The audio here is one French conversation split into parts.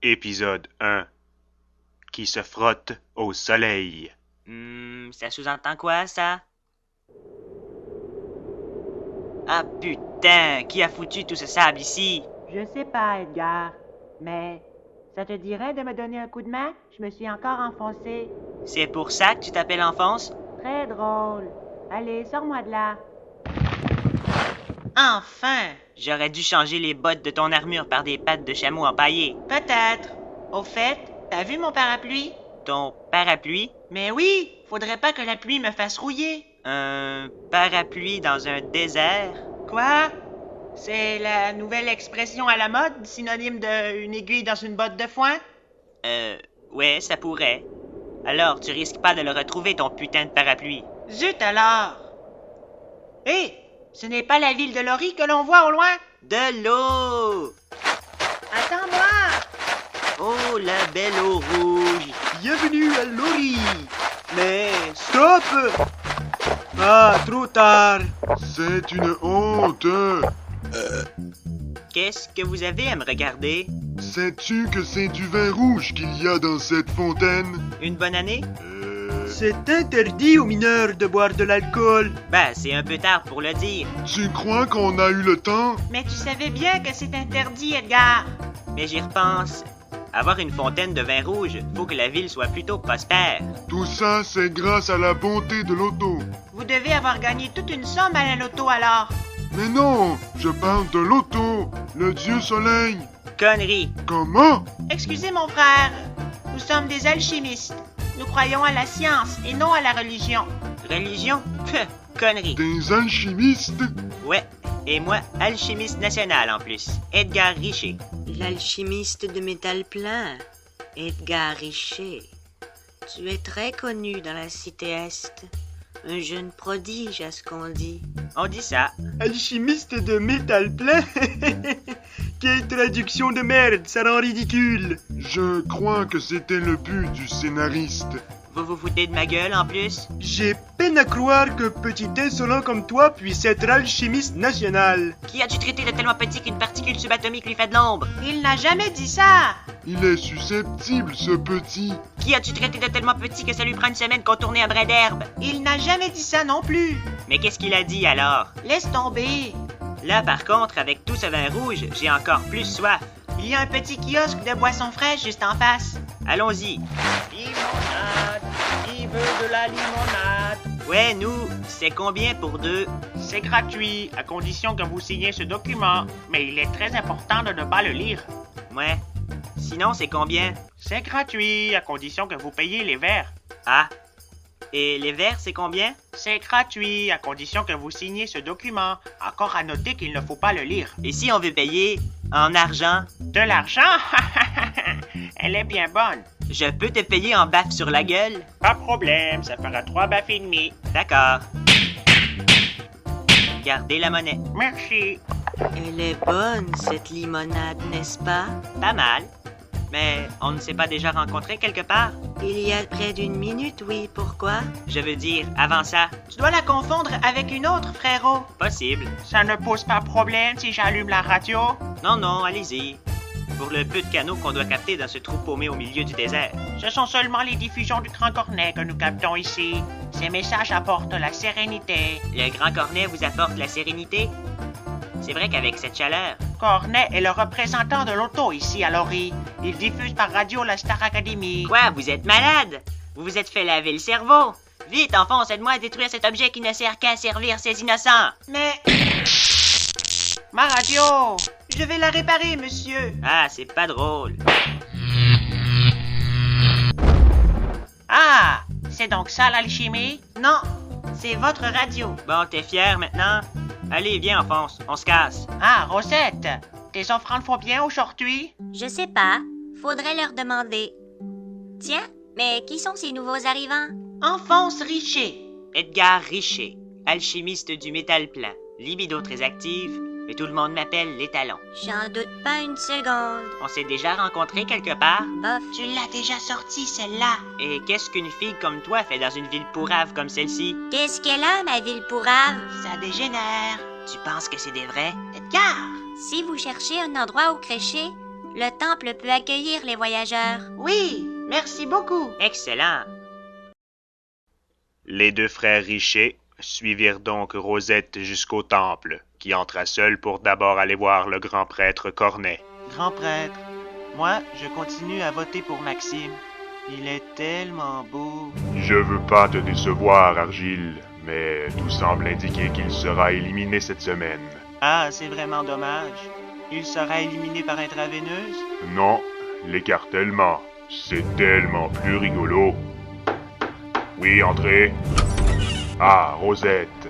Épisode 1. Qui se frotte au soleil. Ça sous-entend quoi, ça? Ah putain, qui a foutu tout ce sable ici? Je sais pas, Edgar, mais ça te dirait de me donner un coup de main? Je me suis encore enfoncé. C'est pour ça que tu t'appelles Enfonce? Très drôle. Allez, sors-moi de là. Enfin! J'aurais dû changer les bottes de ton armure par des pattes de chameau empaillées. Peut-être. Au fait, t'as vu mon parapluie? Ton parapluie? Mais oui, faudrait pas que la pluie me fasse rouiller. Un parapluie dans un désert? Quoi? C'est la nouvelle expression à la mode, synonyme de une aiguille dans une botte de foin? Ouais, ça pourrait. Alors, tu risques pas de le retrouver, ton putain de parapluie. Zut alors! Hé! Ce n'est pas la ville de Lori que l'on voit au loin? De l'eau! Attends-moi! Oh, la belle eau rouge! Bienvenue à Lori. Mais stop! Ah, trop tard. C'est une honte. Qu'est-ce que vous avez à me regarder? Sais-tu que c'est du vin rouge qu'il y a dans cette fontaine? Une bonne année? C'est interdit aux mineurs de boire de l'alcool. Ben, c'est un peu tard pour le dire. Tu crois qu'on a eu le temps? Mais tu savais bien que c'est interdit, Edgar. Mais j'y repense. Avoir une fontaine de vin rouge, faut que la ville soit plutôt prospère. Tout ça, c'est grâce à la bonté de l'auto. Vous devez avoir gagné toute une somme à la loto alors. Mais non, je parle de l'auto, le dieu soleil. Connerie! Comment? Excusez mon frère, nous sommes des alchimistes. Nous croyons à la science et non à la religion. Religion? Connerie! Des alchimistes? Ouais, et moi, alchimiste national en plus. Edgar Richer. L'alchimiste de métal plein, Edgar Richer. Tu es très connu dans la cité Est. Un jeune prodige, à ce qu'on dit. On dit ça. Alchimiste de métal plein. Quelle traduction de merde, ça rend ridicule. Je crois que c'était le but du scénariste. Vous vous foutez de ma gueule en plus? J'ai peine à croire que petit insolent comme toi puisse être alchimiste national. Qui as-tu traité de tellement petit qu'une particule subatomique lui fait de l'ombre? Il n'a jamais dit ça. Il est susceptible, ce petit. Qui as-tu traité de tellement petit que ça lui prend une semaine qu'on tourner un brin d'herbe? Il n'a jamais dit ça non plus. Mais qu'est-ce qu'il a dit alors? Laisse tomber. Là, par contre, avec tout ce vin rouge, j'ai encore plus soif. Il y a un petit kiosque de boissons fraîches juste en face. Allons-y. Limonade, qui veut de la limonade? Ouais, nous, c'est combien pour deux? C'est gratuit, à condition que vous signiez ce document. Mais il est très important de ne pas le lire. Ouais. Sinon, c'est combien? C'est gratuit, à condition que vous payiez les verres. Ah. Et les verres, c'est combien? C'est gratuit, à condition que vous signiez ce document. Encore à noter qu'il ne faut pas le lire. Et si on veut payer en argent? De l'argent? Elle est bien bonne. Je peux te payer en baffe sur la gueule? Pas de problème, ça fera 3 baffes et demi. D'accord. Gardez la monnaie. Merci. Elle est bonne, cette limonade, n'est-ce pas? Pas mal. Mais on ne s'est pas déjà rencontrés quelque part? Il y a près d'une minute, oui, pourquoi? Je veux dire, avant ça. Tu dois la confondre avec une autre, frérot. Possible. Ça ne pose pas problème si j'allume la radio? Non, non, allez-y. Pour le peu de canaux qu'on doit capter dans ce trou paumé au milieu du désert. Ce sont seulement les diffusions du Grand Cornet que nous captons ici. Ces messages apportent la sérénité. Le Grand Cornet vous apporte la sérénité? C'est vrai qu'avec cette chaleur... Cornet est le représentant de l'auto ici à Lori. Il diffuse par radio la Star Academy. Quoi, vous êtes malade? Vous vous êtes fait laver le cerveau? Vite, enfants, aide-moi à détruire cet objet qui ne sert qu'à servir ces innocents. Mais Ma radio! je vais la réparer, monsieur. Ah, c'est pas drôle. Ah! C'est donc ça l'alchimie? Non, c'est votre radio. Bon, t'es fier maintenant? Allez, viens, Enfonce, on se casse. Ah, Rosette! Tes offrandes font bien aujourd'hui? Je sais pas. Faudrait leur demander. Tiens, mais qui sont ces nouveaux arrivants? Enfonce Richer. Edgar Richer, alchimiste du métal plein, libido très active, et tout le monde m'appelle l'étalon. J'en doute pas une seconde. On s'est déjà rencontrés quelque part? Bof. Tu l'as déjà sortie, celle-là. Et qu'est-ce qu'une fille comme toi fait dans une ville pourrave comme celle-ci? Qu'est-ce qu'elle a, ma ville pourrave? Ça dégénère. Tu penses que c'est des vrais? Edgar! Si vous cherchez un endroit où crécher, Le temple peut accueillir les voyageurs. Oui, merci beaucoup. Excellent. Les deux frères Richer suivirent donc Rosette jusqu'au temple, qui entra seul pour d'abord aller voir le grand prêtre Cornet. Grand prêtre, moi, je continue à voter pour Maxime. Il est tellement beau. Je veux pas te décevoir, Argile, mais tout semble indiquer qu'il sera éliminé cette semaine. Ah, c'est vraiment dommage. Il sera éliminé par intraveineuse? Non, l'écartèlement, c'est tellement plus rigolo. Oui, entrez. Ah, Rosette.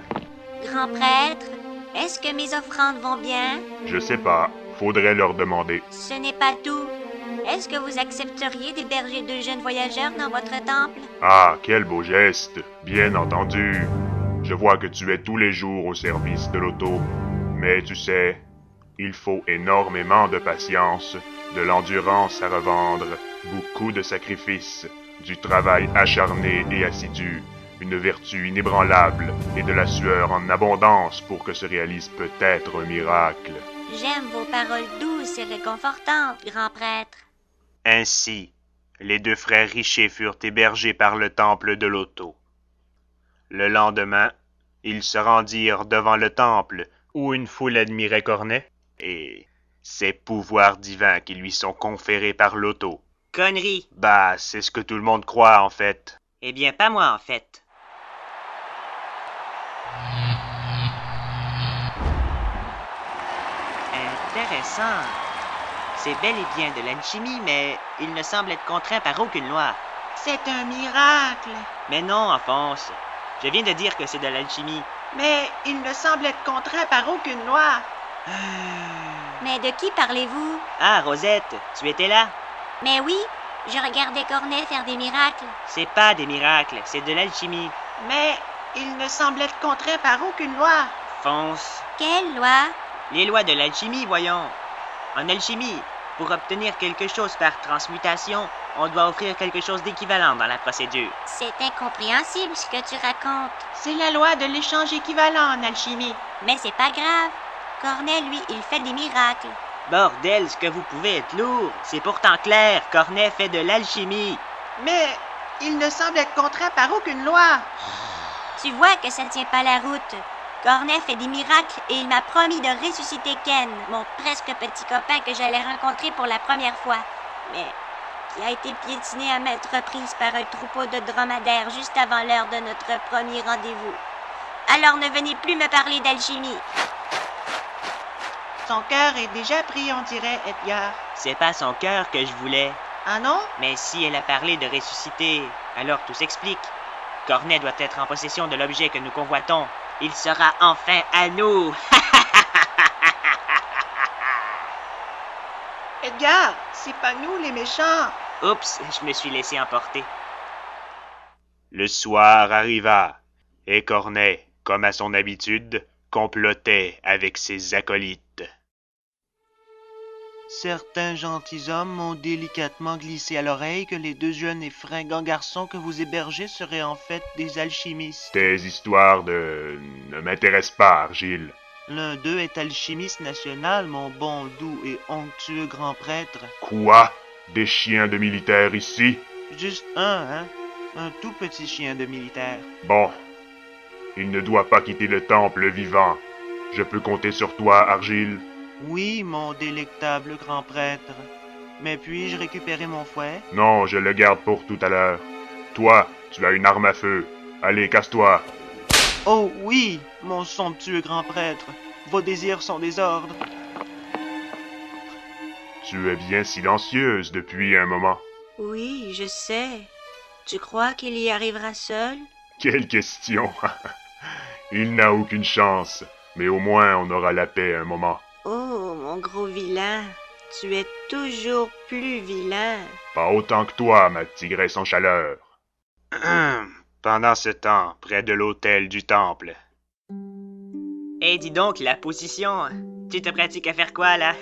Grand prêtre, est-ce que mes offrandes vont bien? Je sais pas, faudrait leur demander. Ce n'est pas tout. Est-ce que vous accepteriez d'héberger 2 jeunes voyageurs dans votre temple? Ah, quel beau geste. Bien entendu. Je vois que tu es tous les jours au service de l'auto. Mais tu sais, il faut énormément de patience, de l'endurance à revendre, beaucoup de sacrifices, du travail acharné et assidu, une vertu inébranlable et de la sueur en abondance pour que se réalise peut-être un miracle. J'aime vos paroles douces et réconfortantes, grand prêtre. Ainsi, les deux frères Richer furent hébergés par le temple de l'auto. Le lendemain, ils se rendirent devant le temple où une foule admirait Cornet et ses pouvoirs divins qui lui sont conférés par l'auto. Connerie. Bah, c'est ce que tout le monde croit en fait. Eh bien, pas moi, en fait. Intéressant. C'est bel et bien de l'alchimie, mais il ne semble être contraint par aucune loi. C'est un miracle. Mais non, Alphonse. Je viens de dire que c'est de l'alchimie. Mais il ne semble être contraint par aucune loi. Mais de qui parlez-vous? Ah, Rosette, tu étais là? Mais oui, je regardais Cornet faire des miracles. C'est pas des miracles, c'est de l'alchimie. Mais il ne semble être contraint par aucune loi. Fonce. Quelle loi? Les lois de l'alchimie, voyons. En alchimie, pour obtenir quelque chose par transmutation, on doit offrir quelque chose d'équivalent dans la procédure. C'est incompréhensible ce que tu racontes. C'est la loi de l'échange équivalent en alchimie. Mais c'est pas grave. Cornet, lui, il fait des miracles. Bordel, ce que vous pouvez être lourd. C'est pourtant clair, Cornet fait de l'alchimie. Mais il ne semble être contraint par aucune loi. Tu vois que ça tient pas la route. Cornet fait des miracles et il m'a promis de ressusciter Ken, mon presque petit copain que j'allais rencontrer pour la première fois, mais qui a été piétiné à maintes reprises par un troupeau de dromadaires juste avant l'heure de notre premier rendez-vous. Alors ne venez plus me parler d'alchimie. Son cœur est déjà pris, on dirait, Edgar. C'est pas son cœur que je voulais. Ah non? Mais si elle a parlé de ressusciter, alors tout s'explique. Cornet doit être en possession de l'objet que nous convoitons. Il sera enfin à nous. Edgar, c'est pas nous les méchants. Oups, je me suis laissé emporter. Le soir arriva, et Cornet, comme à son habitude, complotait avec ses acolytes. Certains gentilshommes m'ont délicatement glissé à l'oreille que les 2 jeunes et fringants garçons que vous hébergez seraient en fait des alchimistes. Tes histoires ne m'intéressent pas, Argile. L'un d'eux est alchimiste national, mon bon, doux et onctueux grand prêtre. Quoi? Des chiens de militaires ici? Juste un, hein? Un tout petit chien de militaire. Bon. Il ne doit pas quitter le temple vivant. Je peux compter sur toi, Argile? Oui, mon délectable grand prêtre. Mais puis-je récupérer mon fouet? Non, je le garde pour tout à l'heure. Toi, tu as une arme à feu. Allez, casse-toi. Oh oui, mon somptueux grand prêtre. Vos désirs sont des ordres. Tu es bien silencieuse depuis un moment. Oui, je sais. Tu crois qu'il y arrivera seul? Quelle question! Il n'a aucune chance, mais au moins on aura la paix un moment. Oh, mon gros vilain, tu es toujours plus vilain. Pas autant que toi, ma tigresse en chaleur. Pendant ce temps, près de l'autel du temple. Eh, dis donc, la position. Tu te pratiques à faire quoi, là?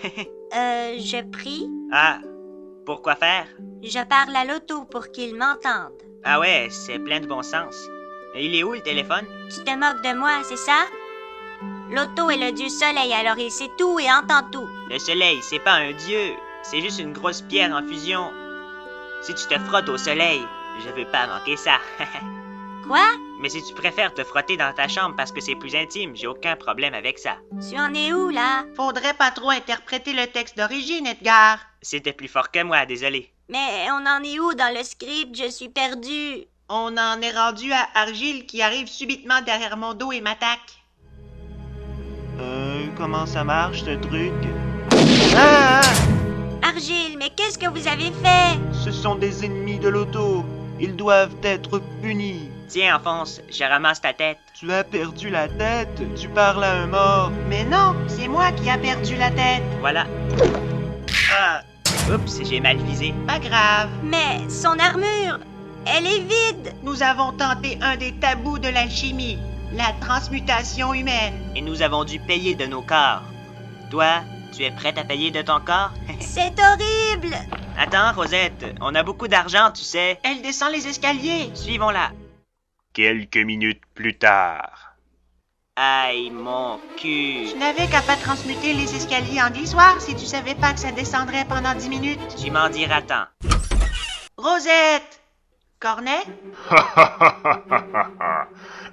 Je prie. Ah, pourquoi faire? Je parle à l'auto pour qu'il m'entende. Ah ouais, c'est plein de bon sens. Et il est où, le téléphone? Tu te moques de moi, c'est ça? L'auto est le dieu soleil, alors il sait tout et entend tout. Le soleil, c'est pas un dieu. c'est juste une grosse pierre en fusion. Si tu te frottes au soleil, je veux pas manquer ça. Quoi? Mais si tu préfères te frotter dans ta chambre parce que c'est plus intime, j'ai aucun problème avec ça. Tu en es où, là? Faudrait pas trop interpréter le texte d'origine, Edgar. C'était plus fort que moi, désolé. Mais on en est où dans le script? Je suis perdue. On en est rendu à Argile qui arrive subitement derrière mon dos et m'attaque. Comment ça marche, ce truc? Ah! Argile, mais qu'est-ce que vous avez fait? Ce sont des ennemis de l'auto. Ils doivent être punis. Tiens, enfonce, je ramasse ta tête. Tu as perdu la tête? Tu parles à un mort. Mais non, c'est moi qui a perdu la tête. Voilà. Ah! Oups, j'ai mal visé. Pas grave. Mais son armure, elle est vide. Nous avons tenté un des tabous de l'alchimie, la transmutation humaine. Et nous avons dû payer de nos corps. Toi, tu es prête à payer de ton corps? C'est horrible. Attends, Rosette, on a beaucoup d'argent, tu sais. Elle descend les escaliers. Suivons-la. Quelques minutes plus tard. Aïe, mon cul. Tu n'avais qu'à pas transmuter les escaliers en glissoire si tu savais pas que ça descendrait pendant 10 minutes. Tu m'en diras tant. Rosette! Cornet?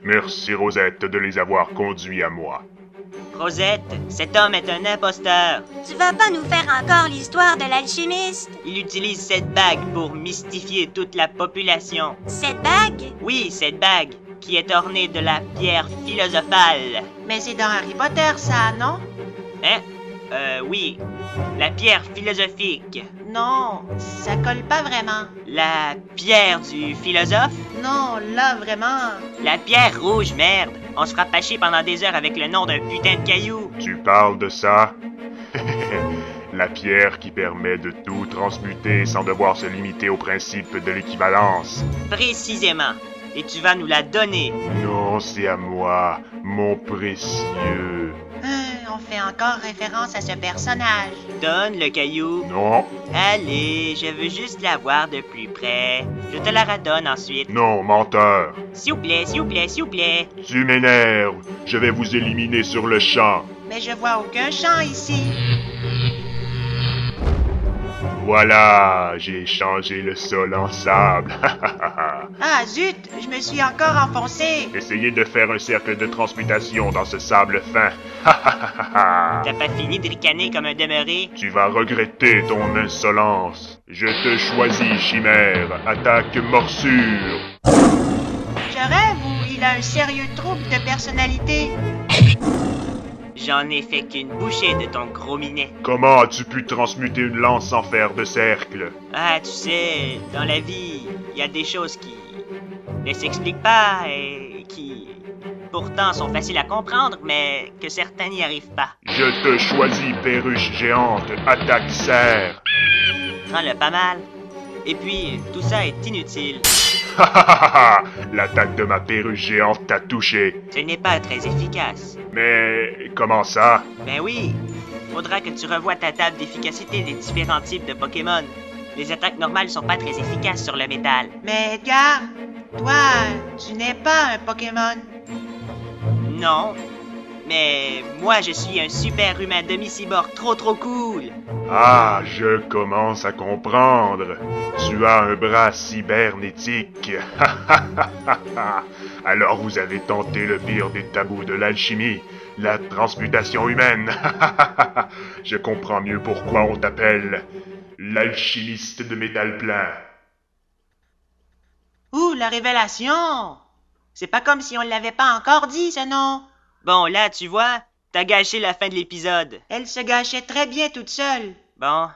Merci, Rosette, de les avoir conduits à moi. Rosette, cet homme est un imposteur. Tu vas pas nous faire encore l'histoire de l'alchimiste? Il utilise cette bague pour mystifier toute la population. Cette bague? Oui, cette bague, qui est ornée de la pierre philosophale. Mais c'est dans Harry Potter, ça, non? Hein? Oui. La pierre philosophique. Non, ça colle pas vraiment. La pierre du philosophe? Non, là, vraiment. La pierre rouge, merde. On se fera pâcher pendant des heures avec le nom d'un putain de caillou. Tu parles de ça? La pierre qui permet de tout transmuter sans devoir se limiter au principe de l'équivalence. Précisément. Et tu vas nous la donner. Non, c'est à moi, mon précieux. On fait encore référence à ce personnage. Donne le caillou. Non, Allez, je veux juste la voir de plus près. Je te la redonne ensuite. non, menteur. S'il vous plaît, s'il vous plaît, s'il vous plaît. Tu m'énerves. Je vais vous éliminer sur le champ. Mais je vois aucun champ ici. Voilà, j'ai changé le sol en sable. Ah zut, je me suis encore enfoncé. Essayez de faire un cercle de transmutation dans ce sable fin. T'as pas fini de ricaner comme un demeuré? Tu vas regretter ton insolence. Je te choisis, chimère. Attaque morsure. Je rêve ou il a un sérieux trouble de personnalité? J'en ai fait qu'une bouchée de ton gros minet. Comment as-tu pu transmuter une lance sans faire de cercle? Ah, tu sais, dans la vie, il y a des choses qui ne s'expliquent pas et qui pourtant sont faciles à comprendre, mais que certains n'y arrivent pas. Je te choisis, perruche géante. Attaque serre. Prends-le pas mal. Et puis, tout ça est inutile. L'attaque de ma perruche géante t'a touché. Ce n'est pas très efficace. Mais comment ça? Ben oui, faudra que tu revoies ta table d'efficacité des différents types de Pokémon. Les attaques normales sont pas très efficaces sur le métal. Mais Edgar, toi, tu n'es pas un Pokémon. Non, mais moi je suis un super humain demi-cyborg trop cool. Ah, je commence à comprendre. Tu as un bras cybernétique. Alors vous avez tenté le pire des tabous de l'alchimie, la transmutation humaine. Je comprends mieux pourquoi on t'appelle l'alchimiste de métal plein. Ouh, la révélation! C'est pas comme si on l'avait pas encore dit, ce nom. Bon, là, tu vois, t'as gâché la fin de l'épisode. Elle se gâchait très bien toute seule. Bon,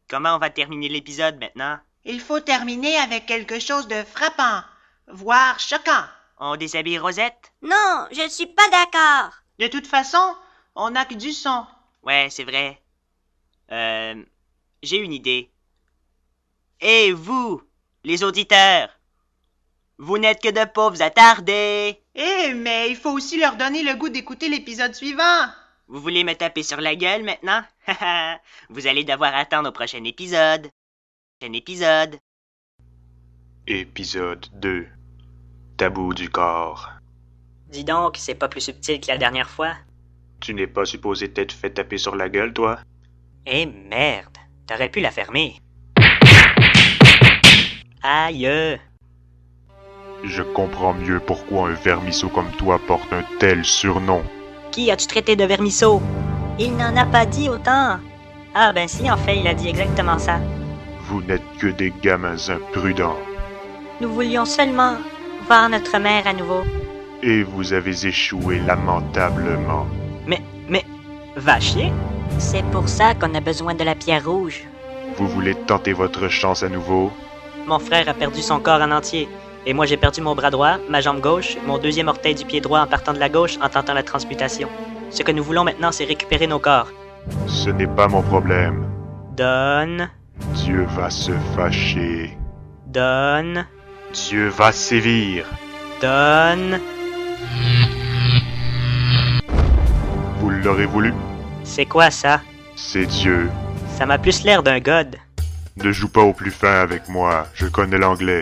comment on va terminer l'épisode maintenant? Il faut terminer avec quelque chose de frappant, voire choquant. On déshabille Rosette? Non, je ne suis pas d'accord. De toute façon, on n'a que du son. Ouais, c'est vrai. J'ai une idée. Et vous, les auditeurs, vous n'êtes que de pauvres attardés. Eh, mais il faut aussi leur donner le goût d'écouter l'épisode suivant. Vous voulez me taper sur la gueule maintenant? Vous allez devoir attendre au prochain épisode. Épisode 2. Tabou du corps. Dis donc, c'est pas plus subtil que la dernière fois? Tu n'es pas supposé t'être fait taper sur la gueule, toi? Eh merde, T'aurais pu la fermer. Aïe! Je comprends mieux pourquoi un vermisseau comme toi porte un tel surnom. Qui as-tu traité de vermisseau? Il n'en a pas dit autant. Ah ben si, en fait, il a dit exactement ça. Vous n'êtes que des gamins imprudents. Nous voulions seulement voir notre mère à nouveau. Et vous avez échoué lamentablement. Mais, va chier. C'est pour ça qu'on a besoin de la pierre rouge. Vous voulez tenter votre chance à nouveau? Mon frère a perdu son corps en entier. Et moi, j'ai perdu mon bras droit, ma jambe gauche, mon deuxième orteil du pied droit en partant de la gauche en tentant la transmutation. Ce que nous voulons maintenant, c'est récupérer nos corps. Ce n'est pas mon problème. Donne. Dieu va se fâcher. Donne. Dieu va sévir. Donne. Vous l'aurez voulu? C'est quoi ça? C'est Dieu. Ça m'a plus l'air d'un god. Ne joue pas au plus fin avec moi, je connais l'anglais.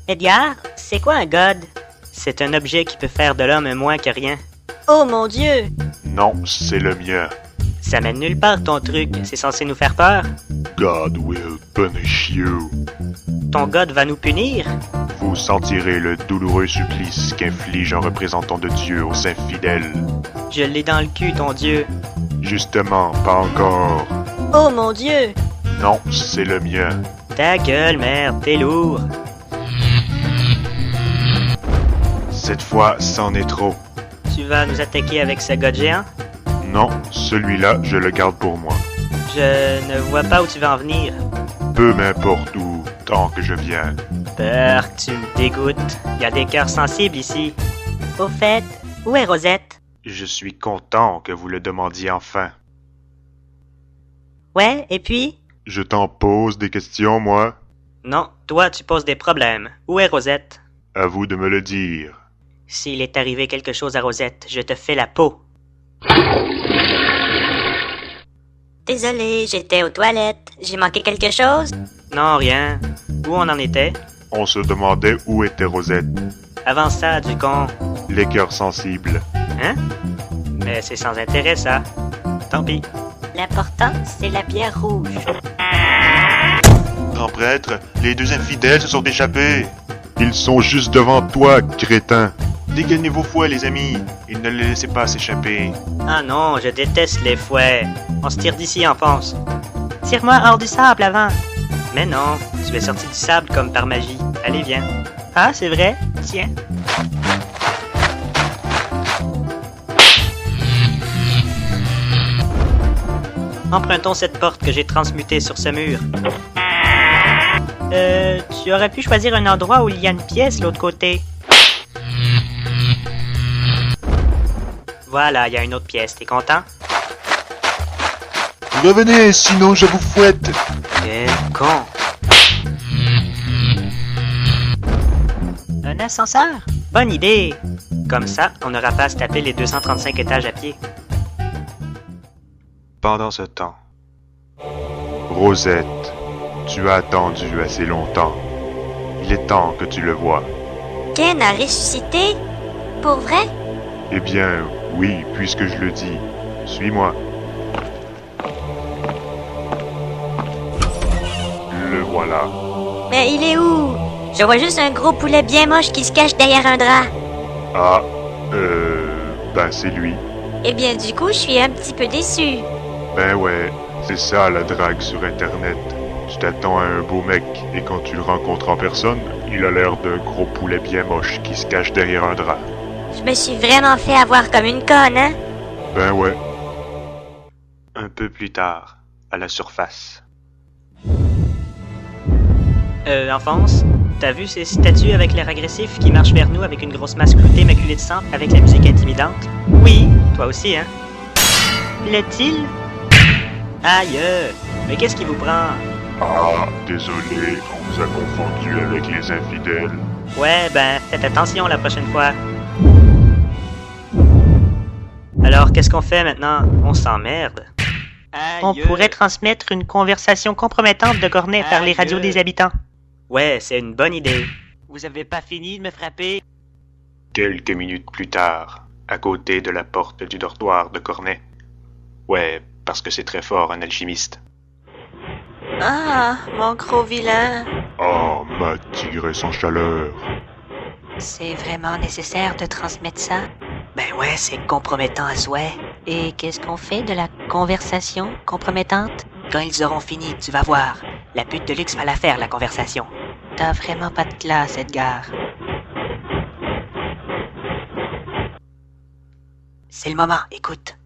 Edgar, c'est quoi un god? C'est un objet qui peut faire de l'homme moins que rien. Oh mon Dieu! Non, c'est le mien. Ça mène nulle part ton truc, c'est censé nous faire peur. God will punish you. Ton god va nous punir? Vous sentirez le douloureux supplice qu'inflige un représentant de Dieu aux infidèles. Je l'ai dans le cul, ton dieu. Justement, pas encore. Oh mon Dieu! Non, c'est le mien. Ta gueule, merde, t'es lourd. Cette fois, c'en est trop. Tu vas nous attaquer avec ce god géant? Non, celui-là, je le garde pour moi. Je ne vois pas où tu vas en venir. Peu m'importe où, tant que je viens. Peur, tu me dégoûtes. Il y a des cœurs sensibles ici. Au fait, où est Rosette? Je suis content que vous le demandiez enfin. Ouais, et puis? Je t'en pose des questions, moi? Non, toi, tu poses des problèmes. Où est Rosette? À vous de me le dire. S'il est arrivé quelque chose à Rosette, je te fais la peau. Désolé, j'étais aux toilettes. J'ai manqué quelque chose? Non, rien. Où on en était? On se demandait où était Rosette. Avant ça, du con. Les cœurs sensibles. Hein? Mais c'est sans intérêt, ça. Tant pis. L'important, c'est la pierre rouge. Grand prêtre, les deux infidèles se sont échappés. Ils sont juste devant toi, crétin. Dégainez vos fouets, les amis, et ne les laissez pas s'échapper. Ah non, je déteste les fouets. On se tire d'ici, en pense. Tire-moi hors du sable avant. Mais non, tu es sorti du sable comme par magie. Allez, viens. Ah, c'est vrai? Tiens. Empruntons cette porte que j'ai transmutée sur ce mur. Tu aurais pu choisir un endroit où il y a une pièce de l'autre côté. Voilà, il y a une autre pièce. T'es content? Revenez, sinon je vous fouette. Quel con! Un ascenseur? Bonne idée! Comme ça, on n'aura pas à se taper les 235 étages à pied. Pendant ce temps, Rosette, tu as attendu assez longtemps. Il est temps que tu le vois. Ken a ressuscité? Pour vrai? Eh bien, oui, puisque je le dis. Suis-moi. Le voilà. Mais il est où? Je vois juste un gros poulet bien moche qui se cache derrière un drap. Ah, ben c'est lui. Eh bien, du coup, je suis un petit peu déçue. Ben ouais, c'est ça la drague sur Internet. Tu t'attends à un beau mec, et quand tu le rencontres en personne, il a l'air d'un gros poulet bien moche qui se cache derrière un drap. Je me suis vraiment fait avoir comme une conne, hein? Ben ouais. un peu plus tard, à la surface. Enfonce, t'as vu ces statues avec l'air agressif qui marchent vers nous avec une grosse masse cloutée maculée de sang avec la musique intimidante? Oui, toi aussi, hein? Plaît-il? Aïe! Mais qu'est-ce qui vous prend? Ah, désolé, on vous a confondu avec les infidèles. Ouais, ben, faites attention la prochaine fois. Alors, qu'est-ce qu'on fait maintenant? On s'emmerde. On pourrait transmettre une conversation compromettante de Cornet par les radios des habitants. Ouais, c'est une bonne idée. Vous avez pas fini de me frapper? Quelques minutes plus tard, à côté de la porte du dortoir de Cornet. Ouais, parce que c'est très fort, un alchimiste. Ah, mon gros vilain. Oh, ma tigresse en chaleur. C'est vraiment nécessaire de transmettre ça? Ben ouais, c'est compromettant à souhait. Et qu'est-ce qu'on fait de la conversation compromettante? Quand ils auront fini, tu vas voir. La pute de luxe va la faire, la conversation. T'as vraiment pas de classe, Edgar. C'est le moment, écoute.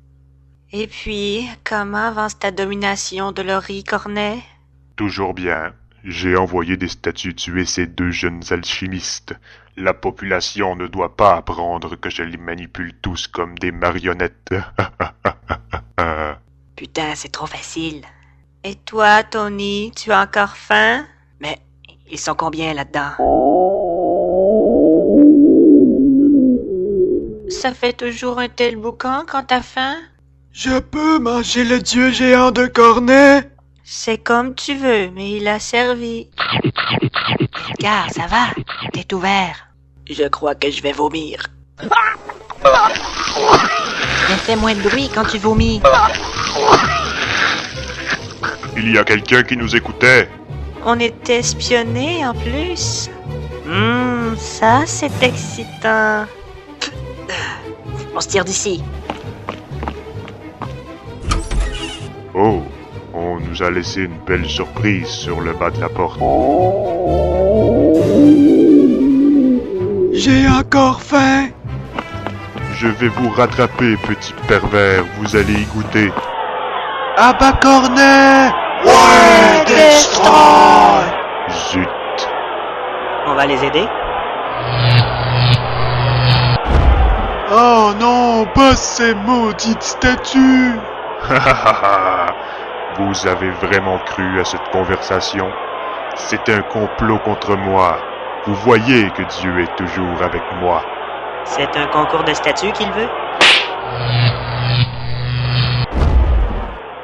Et puis, comment avance ta domination de Laurie Cornet? Toujours bien. J'ai envoyé des statues tuer ces deux jeunes alchimistes. La population ne doit pas apprendre que je les manipule tous comme des marionnettes. Putain, c'est trop facile. Et toi, Tony, tu as encore faim? Mais ils sont combien là-dedans? Ça fait toujours un tel boucan quand t'as faim? Je peux manger le dieu géant de Cornet? C'est comme tu veux, mais il a servi. Edgar, ça va? T'es ouvert. Je crois que je vais vomir. Mais fais moins de bruit quand tu vomis. Il y a quelqu'un qui nous écoutait. On est espionnés en plus. Ça c'est excitant. On se tire d'ici. Oh, on nous a laissé une belle surprise sur le bas de la porte. J'ai encore faim. Je vais vous rattraper, petit pervers. Vous allez y goûter. À bas Cornet! Ouais, destroy! Zut. On va les aider? Oh non, pas ces maudites statues. Vous avez vraiment cru à cette conversation? C'est un complot contre moi. Vous voyez que Dieu est toujours avec moi. C'est un concours de statues qu'il veut?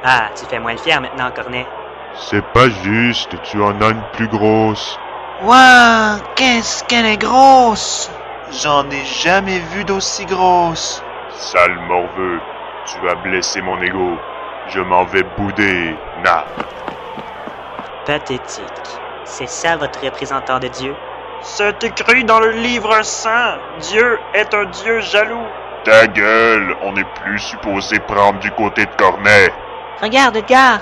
Ah, tu fais moins le fier maintenant, Cornet. C'est pas juste, tu en as une plus grosse. Waouh, qu'est-ce qu'elle est grosse! J'en ai jamais vu d'aussi grosse. Sale morveux, tu as blessé mon ego. Je m'en vais bouder, na. Pathétique. C'est ça votre représentant de Dieu? C'est écrit dans le livre saint. Dieu est un Dieu jaloux. Ta gueule, on n'est plus supposé prendre du côté de Cornet. Regarde, Edgar.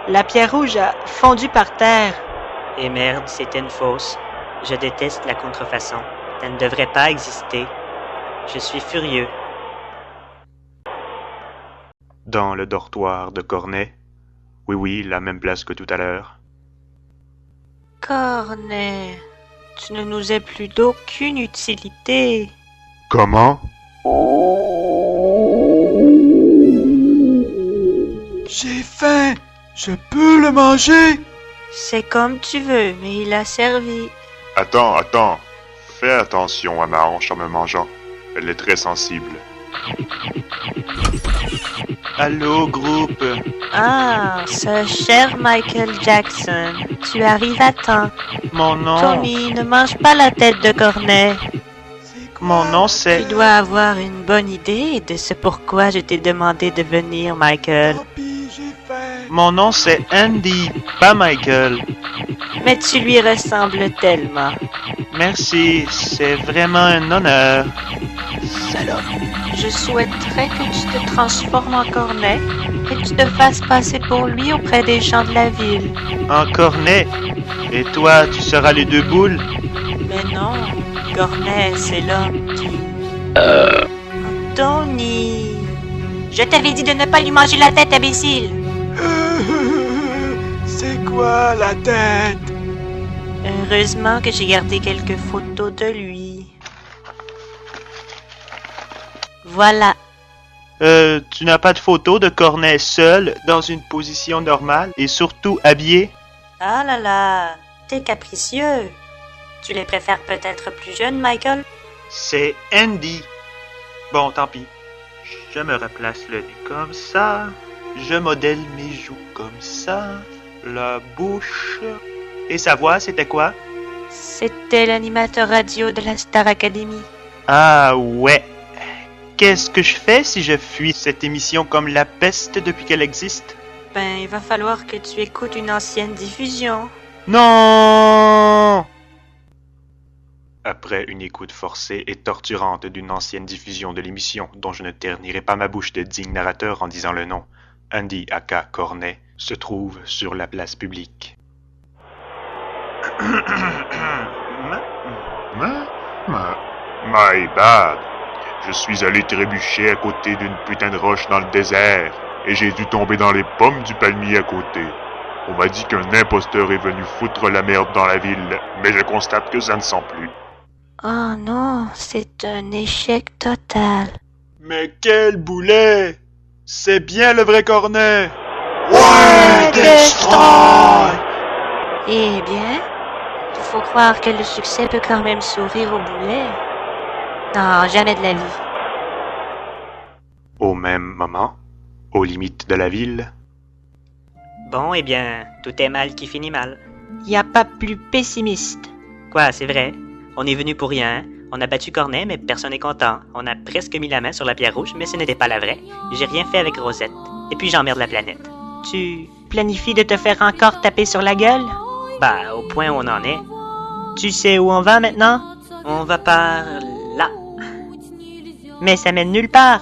La pierre rouge a fondu par terre. Et merde, c'était une fausse. Je déteste la contrefaçon. Ça ne devrait pas exister. Je suis furieux. Dans le dortoir de Cornet. Oui, la même place que tout à l'heure. Cornet, tu ne nous es plus d'aucune utilité. Comment? J'ai faim. Je peux le manger? C'est comme tu veux, mais il a servi. Attends. Fais attention à ma hanche en me mangeant. Elle est très sensible. Allô, groupe? Ah, ce cher Michael Jackson, tu arrives à temps. Mon nom... Tony, ne mange pas la tête de Cornet. Mon nom, c'est... Tu dois avoir une bonne idée de ce pourquoi je t'ai demandé de venir, Michael. Papi, j'ai faim. Mon nom, c'est Andy, pas Michael. Mais tu lui ressembles tellement. Merci, c'est vraiment un honneur. Salope. Je souhaiterais que tu te transformes en cornet et que tu te fasses passer pour lui auprès des gens de la ville. En cornet. Et toi, tu seras les deux boules? Mais non, Cornet, c'est l'homme qui... Tony... Je t'avais dit de ne pas lui manger la tête, imbécile. C'est quoi la tête? Heureusement que j'ai gardé quelques photos de lui. Voilà. Tu n'as pas de photo de Cornet seul, dans une position normale, et surtout habillé? Ah là là, t'es capricieux. Tu les préfères peut-être plus jeunes, Michael? C'est Andy. Bon, tant pis. Je me replace le nez comme ça. Je modèle mes joues comme ça. La bouche. Et sa voix, c'était quoi? C'était l'animateur radio de la Star Academy. Ah ouais. Qu'est-ce que je fais si je fuis cette émission comme la peste depuis qu'elle existe? Ben, il va falloir que tu écoutes une ancienne diffusion. Non! Après une écoute forcée et torturante d'une ancienne diffusion de l'émission dont je ne ternirai pas ma bouche de digne narrateur en disant le nom, Andy aka Cornet se trouve sur la place publique. My bad. Je suis allé trébucher à côté d'une putain de roche dans le désert et j'ai dû tomber dans les pommes du palmier à côté. On m'a dit qu'un imposteur est venu foutre la merde dans la ville, mais je constate que ça ne sent plus. Oh non, c'est un échec total. Mais quel boulet! C'est bien le vrai Cornet! Ouais, destroy! Eh bien, il faut croire que le succès peut quand même sourire au boulet. Non, jamais de la vie. Au même moment, aux limites de la ville... Bon, eh bien, tout est mal qui finit mal. Y a pas plus pessimiste. Quoi, c'est vrai? On est venu pour rien. On a battu Cornet, mais personne n'est content. On a presque mis la main sur la pierre rouge, mais ce n'était pas la vraie. J'ai rien fait avec Rosette. Et puis j'emmerde la planète. Tu planifies de te faire encore taper sur la gueule? Bah, au point où on en est. Tu sais où on va maintenant? On va par là. Mais ça mène nulle part.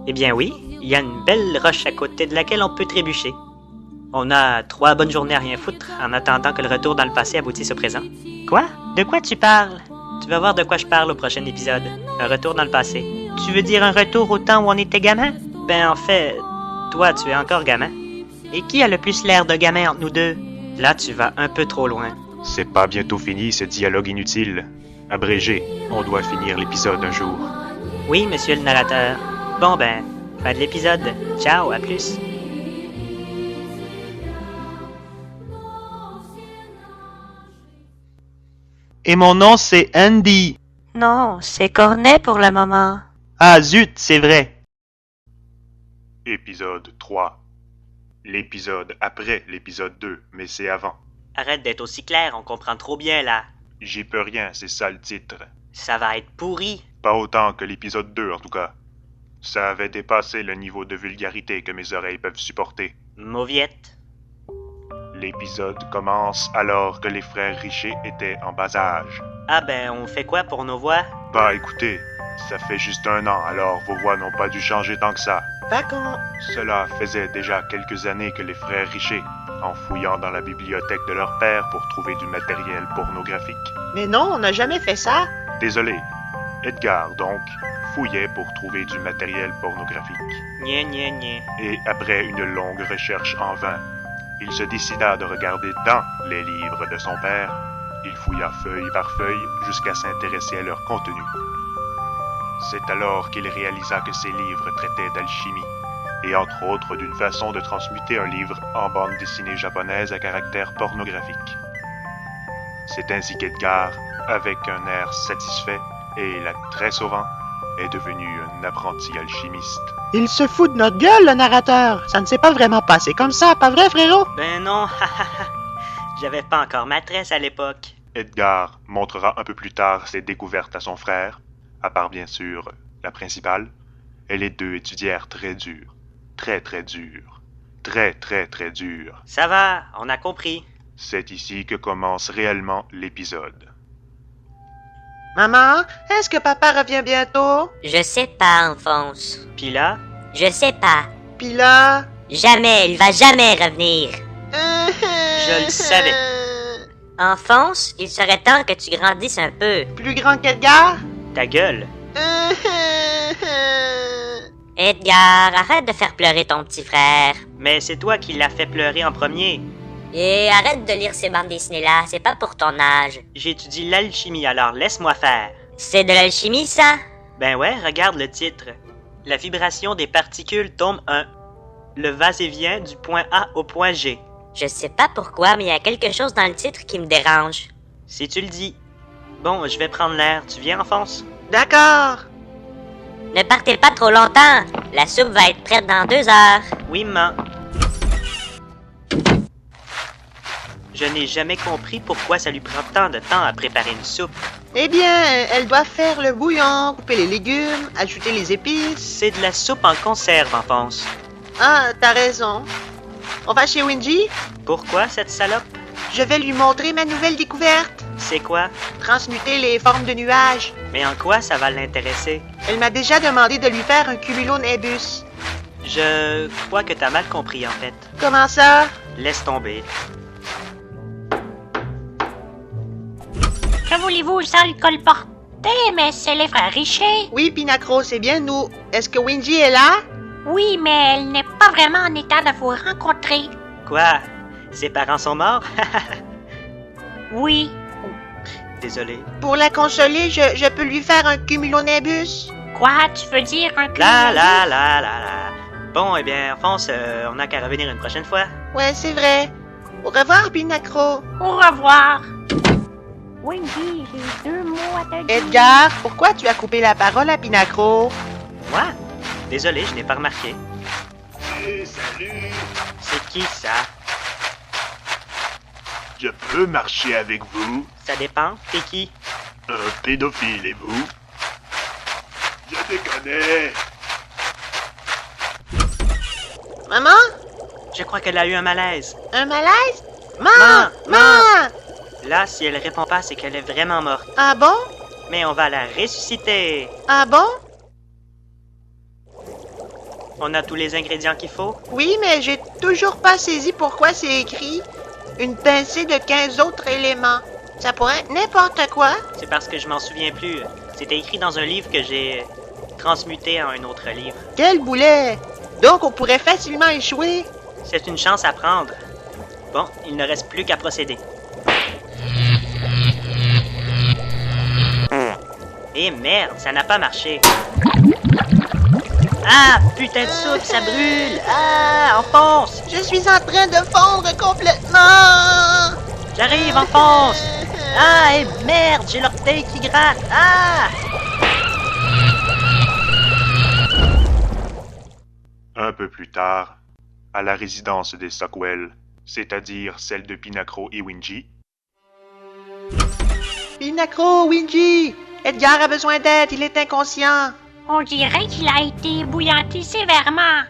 Eh bien oui, il y a une belle roche à côté de laquelle on peut trébucher. On a 3 bonnes journées à rien foutre en attendant que le retour dans le passé aboutisse au présent. Quoi? De quoi tu parles? Tu vas voir de quoi je parle au prochain épisode. Un retour dans le passé. Tu veux dire un retour au temps où on était gamin? Ben en fait, toi tu es encore gamin. Et qui a le plus l'air de gamin entre nous deux? Là tu vas un peu trop loin. C'est pas bientôt fini ce dialogue inutile. Abrégé, on doit finir l'épisode un jour. Oui, monsieur le narrateur. Bon ben, fin de l'épisode. Ciao, à plus. Et mon nom, c'est Andy. Non, c'est Cornet pour le moment. Ah zut, c'est vrai. Épisode 3. L'épisode après l'épisode 2, mais c'est avant. Arrête d'être aussi clair, on comprend trop bien là. J'y peux rien, c'est ça le titre. Ça va être pourri. Pas autant que l'épisode 2 en tout cas. Ça avait dépassé le niveau de vulgarité que mes oreilles peuvent supporter. Mauviette. L'épisode commence alors que les frères Richer étaient en bas âge. Ah ben, on fait quoi pour nos voix? Bah écoutez, ça fait juste 1 an, alors vos voix n'ont pas dû changer tant que ça. D'accord. Cela faisait déjà quelques années que les frères Richer, en fouillant dans la bibliothèque de leur père pour trouver du matériel pornographique. Mais non, on n'a jamais fait ça. Désolé, Edgar donc fouillait pour trouver du matériel pornographique. Nya nya nya. Et après une longue recherche en vain, il se décida de regarder dans les livres de son père. Il fouilla feuille par feuille jusqu'à s'intéresser à leur contenu. C'est alors qu'il réalisa que ces livres traitaient d'alchimie, et entre autres d'une façon de transmuter un livre en bande dessinée japonaise à caractère pornographique. C'est ainsi qu'Edgar, avec un air satisfait et l'air très sauvant, est devenu un apprenti alchimiste. Il se fout de notre gueule, le narrateur. Ça ne s'est pas vraiment passé comme ça, pas vrai, frérot? Ben non, j'avais pas encore ma tresse à l'époque. Edgar montrera un peu plus tard ses découvertes à son frère, à part bien sûr la principale, et les deux étudièrent très dur. Très très dur. Très très très dur. Ça va, on a compris. C'est ici que commence réellement l'épisode. Maman, est-ce que papa revient bientôt? Je sais pas, Alphonse. Puis là, Je sais pas. Puis là... Jamais, il va jamais revenir. je le savais. Alphonse, il serait temps que tu grandisses un peu. Plus grand qu'Edgar? Ta gueule. Edgar, arrête de faire pleurer ton petit frère. Mais c'est toi qui l'as fait pleurer en premier. Et arrête de lire ces bandes dessinées-là, c'est pas pour ton âge. J'étudie l'alchimie, alors laisse-moi faire. C'est de l'alchimie, ça? Ben ouais, regarde le titre. La vibration des particules tombe 1. Le va-et-vient du point A au point G. Je sais pas pourquoi, mais il y a quelque chose dans le titre qui me dérange. Si tu le dis. Bon, je vais prendre l'air. Tu viens, Alphonse? D'accord. Ne partez pas trop longtemps. La soupe va être prête dans 2 heures. Oui, maman. Je n'ai jamais compris pourquoi ça lui prend tant de temps à préparer une soupe. Eh bien, elle doit faire le bouillon, couper les légumes, ajouter les épices. C'est de la soupe en conserve, Alphonse. Ah, t'as raison. On va chez Wingy? Pourquoi cette salope? Je vais lui montrer ma nouvelle découverte. C'est quoi? Transmuter les formes de nuages. Mais en quoi ça va l'intéresser? Elle m'a déjà demandé de lui faire un cumulonimbus. Je crois que t'as mal compris, en fait. Comment ça? Laisse tomber. Que voulez-vous, sale colporté? Mais c'est les frères Richer. Oui, Pinacro, c'est bien nous. Est-ce que Wingy est là? Oui, mais elle n'est pas vraiment en état de vous rencontrer. Quoi? Ses parents sont morts? Oui. Désolé. Pour la consoler, je peux lui faire un cumulonimbus? Quoi? Tu veux dire un La. Bon, eh bien, Alphonse, on n'a qu'à revenir une prochaine fois. Ouais, c'est vrai. Au revoir, Pinacro. Au revoir. Wingy, j'ai 2 mots à te dire. Edgar, pourquoi tu as coupé la parole à Pinacro? Moi? Désolé, je n'ai pas remarqué. Salut! C'est qui ça? Je peux marcher avec vous? Ça dépend. T'es qui? Un pédophile, et vous? Je te connais! Maman? Je crois qu'elle a eu un malaise. Un malaise? Maman! Là, si elle répond pas, c'est qu'elle est vraiment morte. Ah bon? Mais on va la ressusciter. Ah bon? On a tous les ingrédients qu'il faut. Oui, mais j'ai toujours pas saisi pourquoi c'est écrit une pincée de 15 autres éléments. Ça pourrait être n'importe quoi. C'est parce que je m'en souviens plus. C'était écrit dans un livre que j'ai transmuté en un autre livre. Quel boulet! Donc on pourrait facilement échouer. C'est une chance à prendre. Bon, il ne reste plus qu'à procéder. Eh merde, ça n'a pas marché. Ah, putain de soupe, ça brûle! Ah, enfonce! Je suis en train de fondre complètement! J'arrive, enfonce! Ah, et merde, j'ai l'orteil qui gratte! Ah! Un peu plus tard, à la résidence des Stockwell, c'est-à-dire celle de Pinacro et Wingy, Pinacro, Wingy! Edgar a besoin d'aide, il est inconscient. On dirait qu'il a été bouillanté sévèrement.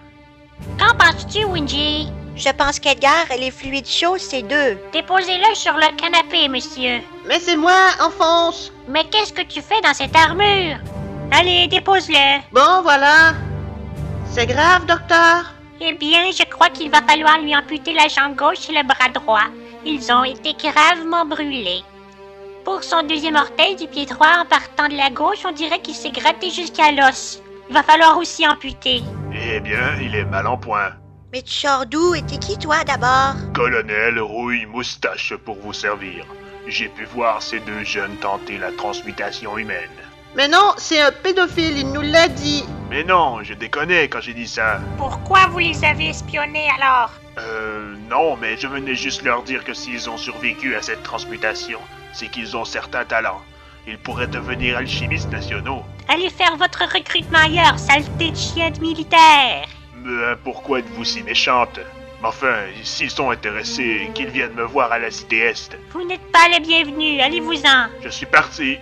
Qu'en penses-tu, Wingy? Je pense qu'Edgar et les fluides chauds, c'est 2. Déposez-le sur le canapé, monsieur. Mais c'est moi, enfonce! Mais qu'est-ce que tu fais dans cette armure? Allez, dépose-le. Bon, voilà. C'est grave, docteur? Eh bien, je crois qu'il va falloir lui amputer la jambe gauche et le bras droit. Ils ont été gravement brûlés. Pour son deuxième orteil du pied droit, en partant de la gauche, on dirait qu'il s'est gratté jusqu'à l'os. Il va falloir aussi amputer. eh bien, il est mal en point. Mais tu sors d'où et t'es qui, toi, d'abord? Colonel Rouille Moustache pour vous servir. J'ai pu voir ces 2 jeunes tenter la transmutation humaine. Mais non, c'est un pédophile, il nous l'a dit. Mais non, je déconnais quand j'ai dit ça. Pourquoi vous les avez espionnés alors? Non, mais je venais juste leur dire que s'ils ont survécu à cette transmutation, c'est qu'ils ont certains talents. Ils pourraient devenir alchimistes nationaux. Allez faire votre recrutement ailleurs, saleté de chien de militaire. Mais pourquoi êtes-vous si méchante? Mais enfin, s'ils sont intéressés, qu'ils viennent me voir à la cité Est. Vous n'êtes pas les bienvenus, allez-vous-en. Je suis parti.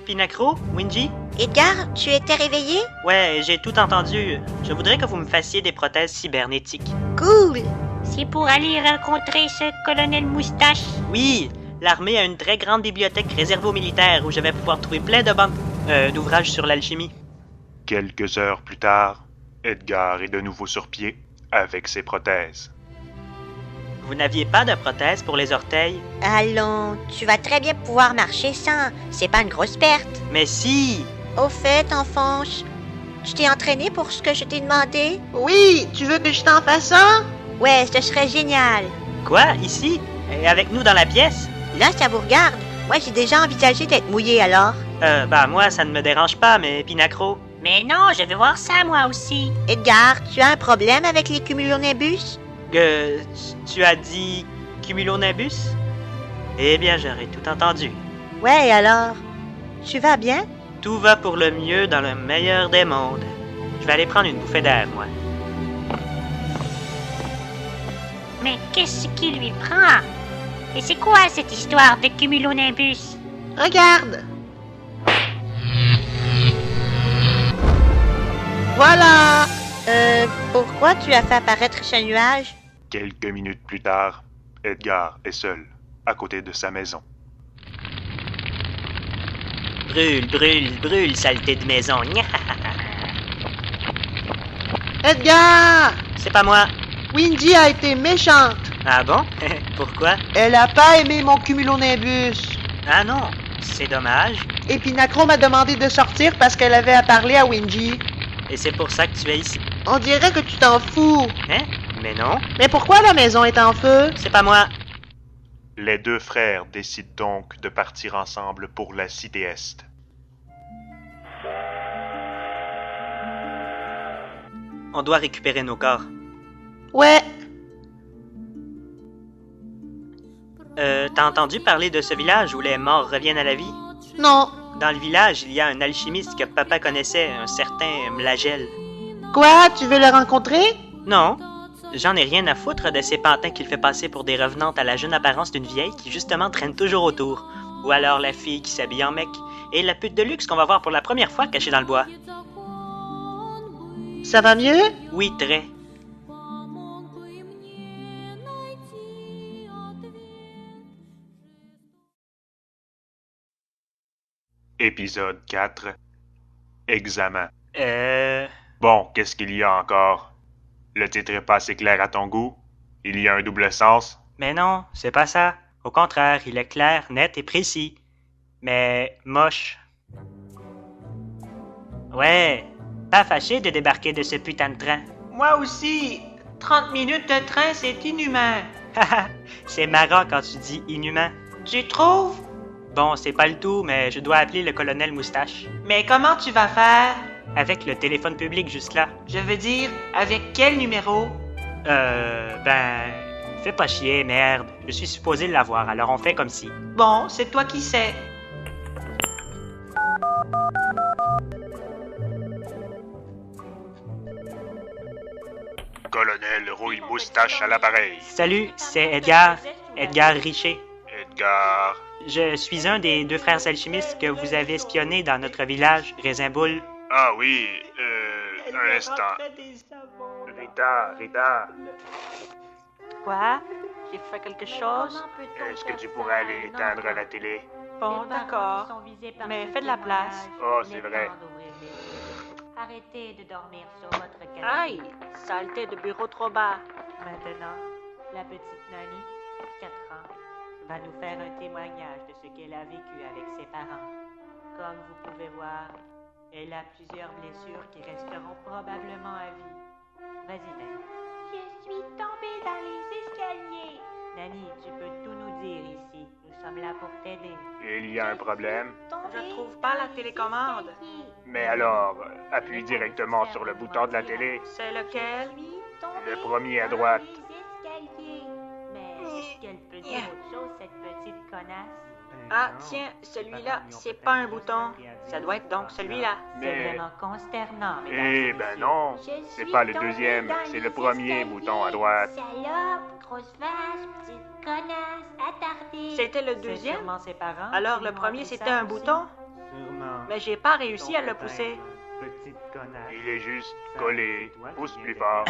Pinacro? Wingy? Edgar, tu étais réveillé? Ouais, j'ai tout entendu. Je voudrais que vous me fassiez des prothèses cybernétiques. Cool! C'est pour aller rencontrer ce colonel Moustache. Oui, l'armée a une très grande bibliothèque réservée aux militaires où je vais pouvoir trouver plein de banques d'ouvrages sur l'alchimie. Quelques heures plus tard, Edgar est de nouveau sur pied avec ses prothèses. Vous n'aviez pas de prothèse pour les orteils? Allons, tu vas très bien pouvoir marcher sans. C'est pas une grosse perte. Mais si! Au fait, enfonce, tu t'es entraîné pour ce que je t'ai demandé? Oui, tu veux que je t'en fasse un? Ouais, ce serait génial. Quoi? Ici? Et avec nous dans la pièce? Là, ça vous regarde. Moi, j'ai déjà envisagé d'être mouillé alors. Moi, ça ne me dérange pas, mais Pinacro... Mais non, je veux voir ça moi aussi. Edgar, tu as un problème avec les cumulonimbus? Tu as dit cumulonimbus? Eh bien, j'aurais tout entendu. Ouais, alors? Tu vas bien? Tout va pour le mieux dans le meilleur des mondes. Je vais aller prendre une bouffée d'air, moi. Mais qu'est-ce qui lui prend? Et c'est quoi cette histoire de cumulonimbus? Regarde! Voilà! Pourquoi tu as fait apparaître ce nuage? Quelques minutes plus tard, Edgar est seul, à côté de sa maison. Brûle, brûle, brûle, saleté de maison. Edgar! C'est pas moi. Windy a été méchante. Ah bon? Pourquoi? Elle a pas aimé mon cumulonimbus. Ah non, c'est dommage. Et puis Nacro m'a demandé de sortir parce qu'elle avait à parler à Windy. Et c'est pour ça que tu es ici. On dirait que tu t'en fous. Hein? Mais non, Mais pourquoi la maison est en feu? c'est pas moi. Les deux frères décident donc de partir ensemble pour la Cité Est. On doit récupérer nos corps. Ouais. T'as entendu parler de ce village où les morts reviennent à la vie? Non. Dans le village, il y a un alchimiste que papa connaissait, un certain Mlagel. Quoi? Tu veux le rencontrer? Non, j'en ai rien à foutre de ces pantins qu'il fait passer pour des revenantes à la jeune apparence d'une vieille qui justement traîne toujours autour. Ou alors la fille qui s'habille en mec. Et la pute de luxe qu'on va voir pour la première fois cachée dans le bois. Ça va mieux? Oui, très. Épisode 4. Examen. Euh... Bon, qu'est-ce qu'il y a encore? Le titre est pas assez clair à ton goût? Il y a un double sens? Mais non, c'est pas ça. Au contraire, il est clair, net et précis. Mais moche. Ouais, pas fâché de débarquer de ce putain de train. Moi aussi. 30 minutes de train, c'est inhumain. Haha, c'est marrant quand tu dis inhumain. Tu trouves? Bon, c'est pas le tout, mais je dois appeler le colonel Moustache. Mais comment tu vas faire? Avec le téléphone public juste là. Je veux dire, avec quel numéro? Fais pas chier, merde. Je suis supposé l'avoir, alors on fait comme si. Bon, c'est toi qui sais. Colonel Rouille Moustache à l'appareil. Salut, c'est Edgar. Edgar Richer. Edgar. Je suis un des deux frères alchimistes que vous avez espionnés dans notre village, Raisinboule. Ah oui, un instant. Rita. Quoi? J'ai fait quelque chose? Est-ce que tu pourrais aller éteindre la télé? Bon, d'accord. Mais fais de la place. Oh, c'est vrai. Arrêtez de dormir sur votre canapé. Aïe! Saleté de bureau trop bas. Maintenant, la petite Nani, 4 ans, va nous faire un témoignage de ce qu'elle a vécu avec ses parents. Comme vous pouvez voir, elle a plusieurs blessures qui resteront probablement à vie. Vas-y, Nani. Je suis tombée dans les escaliers. Nani, tu peux tout nous dire ici. Nous sommes là pour t'aider. Il y a un problème? Je trouve pas la télécommande. Mais alors, appuie directement sur le bouton de la télé. C'est lequel? Le premier à droite. Mais est-ce qu'elle peut dire autre chose, cette petite connasse? Ah, tiens, celui-là, c'est pas un bouton. Ça doit être donc celui-là. C'est Mais... vraiment consternant. Eh ben non, c'est pas le deuxième, c'est le premier bouton à droite. Salope, grosse vache, petite connasse, attardée. C'était le C'est deuxième? sûrement ses parents. Alors qui le lui ont premier, dit c'était ça un aussi. bouton? Sûrement. Mais j'ai pas réussi à le pousser. Petite connasse. Il est juste collé. Pousse plus fort.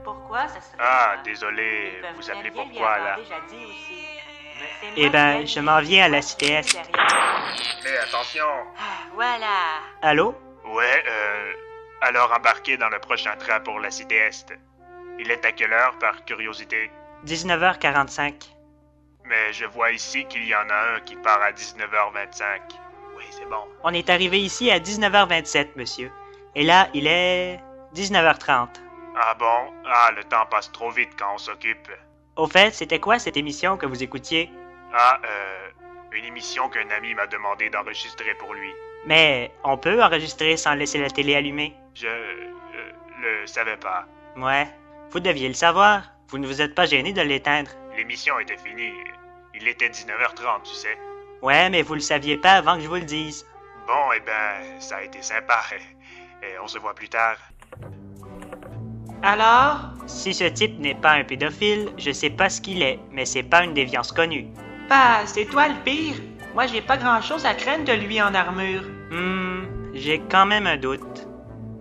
Pourquoi ça serait... Ah, désolé, vous appelez pourquoi là? Eh ben, je m'en viens à la Cité Est. Mais attention! Voilà. Allô? Ouais, alors embarquez dans le prochain train pour la Cité Est. Il est à quelle heure, par curiosité? 19h45. Mais je vois ici qu'il y en a un qui part à 19h25. Oui, c'est bon. On est arrivé ici à 19h27, monsieur. Et là, il est 19h30. Ah bon? Ah, le temps passe trop vite quand on s'occupe. Au fait, c'était quoi cette émission que vous écoutiez? Ah, une émission qu'un ami m'a demandé d'enregistrer pour lui. Mais on peut enregistrer sans laisser la télé allumée? Je le savais pas. Ouais, vous deviez le savoir. Vous ne vous êtes pas gêné de l'éteindre. L'émission était finie. Il était 19h30, tu sais. Ouais, mais vous le saviez pas avant que je vous le dise. Bon, eh ben, ça a été sympa. Et on se voit plus tard. Alors? Si ce type n'est pas un pédophile, je sais pas ce qu'il est, mais c'est pas une déviance connue. Bah, c'est toi le pire. Moi, j'ai pas grand-chose à craindre de lui en armure. J'ai quand même un doute.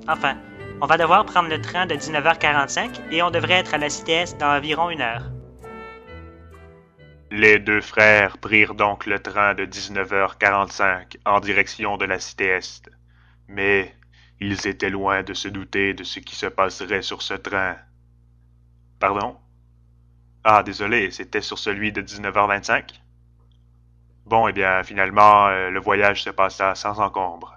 Enfin, On va devoir prendre le train de 19h45 et on devrait être à la Cité Est dans environ 1 heure. Les deux frères prirent donc le train de 19h45 en direction de la Cité Est. Mais ils étaient loin de se douter de ce qui se passerait sur ce train. Pardon? Ah, désolé, c'était sur celui de 19h25? Bon, eh bien, finalement, le voyage se passa sans encombre.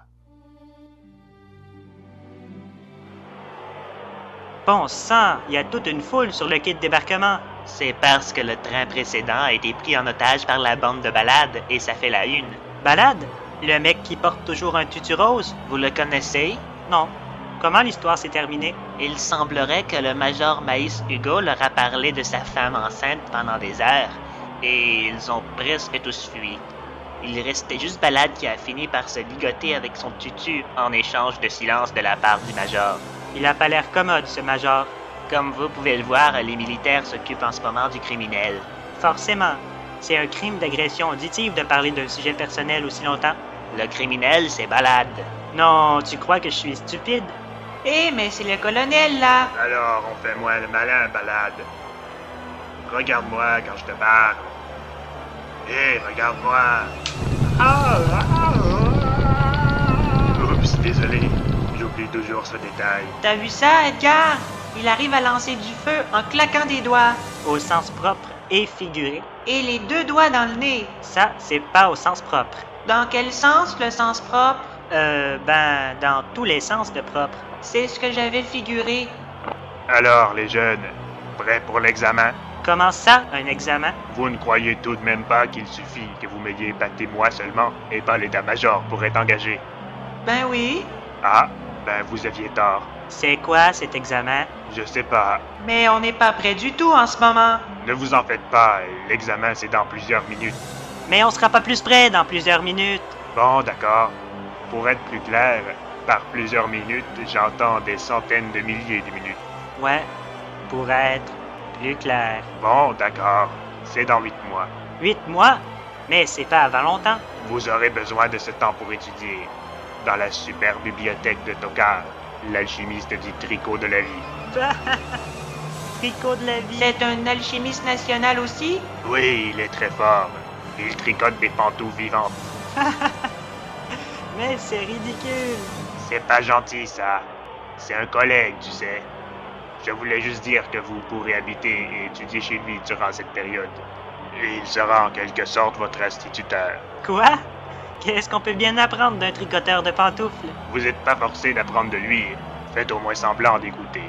Bon sang, il y a toute une foule sur le quai de débarquement. C'est parce que le train précédent a été pris en otage par la bande de Balade et ça fait la une. Balade? Le mec qui porte toujours un tutu rose? Vous le connaissez? Non. Comment l'histoire s'est terminée? Il semblerait que le major Maïs Hugo leur a parlé de sa femme enceinte pendant des heures, et ils ont presque tous fui. Il restait juste Balade qui a fini par se ligoter avec son tutu en échange de silence de la part du major. Il a pas l'air commode, ce major. Comme vous pouvez le voir, les militaires s'occupent en ce moment du criminel. Forcément. C'est un crime d'agression auditive de parler d'un sujet personnel aussi longtemps. Le criminel, c'est Balade. Non, tu crois que je suis stupide? Mais c'est le colonel, là. Alors, on fait moins le malin, Balade. Regarde-moi quand je te parle. Regarde-moi. Oups, désolé. J'oublie toujours ce détail. T'as vu ça, Edgar? Il arrive à lancer du feu en claquant des doigts. Au sens propre et figuré. Et les 2 doigts dans le nez. Ça, c'est pas au sens propre. Dans quel sens, le sens propre? Dans tous les sens de propre. C'est ce que j'avais figuré. Alors, les jeunes, prêts pour l'examen? Comment ça, un examen? Vous ne croyez tout de même pas qu'il suffit que vous m'ayez épaté moi seulement et pas l'état-major pour être engagé? Ben oui. Ah, ben vous aviez tort. C'est quoi cet examen? Je sais pas. Mais on n'est pas prêt du tout en ce moment. Ne vous en faites pas, l'examen c'est dans plusieurs minutes. Mais on sera pas plus près dans plusieurs minutes. Bon, d'accord. Pour être plus clair, par plusieurs minutes, j'entends des centaines de milliers de minutes. Ouais, pour être plus clair. Bon, d'accord. C'est dans 8 mois. 8 mois? Mais c'est pas avant longtemps. Vous aurez besoin de ce temps pour étudier. Dans la super bibliothèque de Tokar, l'alchimiste dit tricot de la vie. Tricot de la vie. C'est un alchimiste national aussi? Oui, il est très fort. Il tricote des pantoufles vivantes. Mais c'est ridicule. C'est pas gentil, ça. C'est un collègue, tu sais. Je voulais juste dire que vous pourrez habiter et étudier chez lui durant cette période. Et il sera en quelque sorte votre instituteur. Quoi? Qu'est-ce qu'on peut bien apprendre d'un tricoteur de pantoufles? Vous n'êtes pas forcé d'apprendre de lui. Faites au moins semblant d'écouter.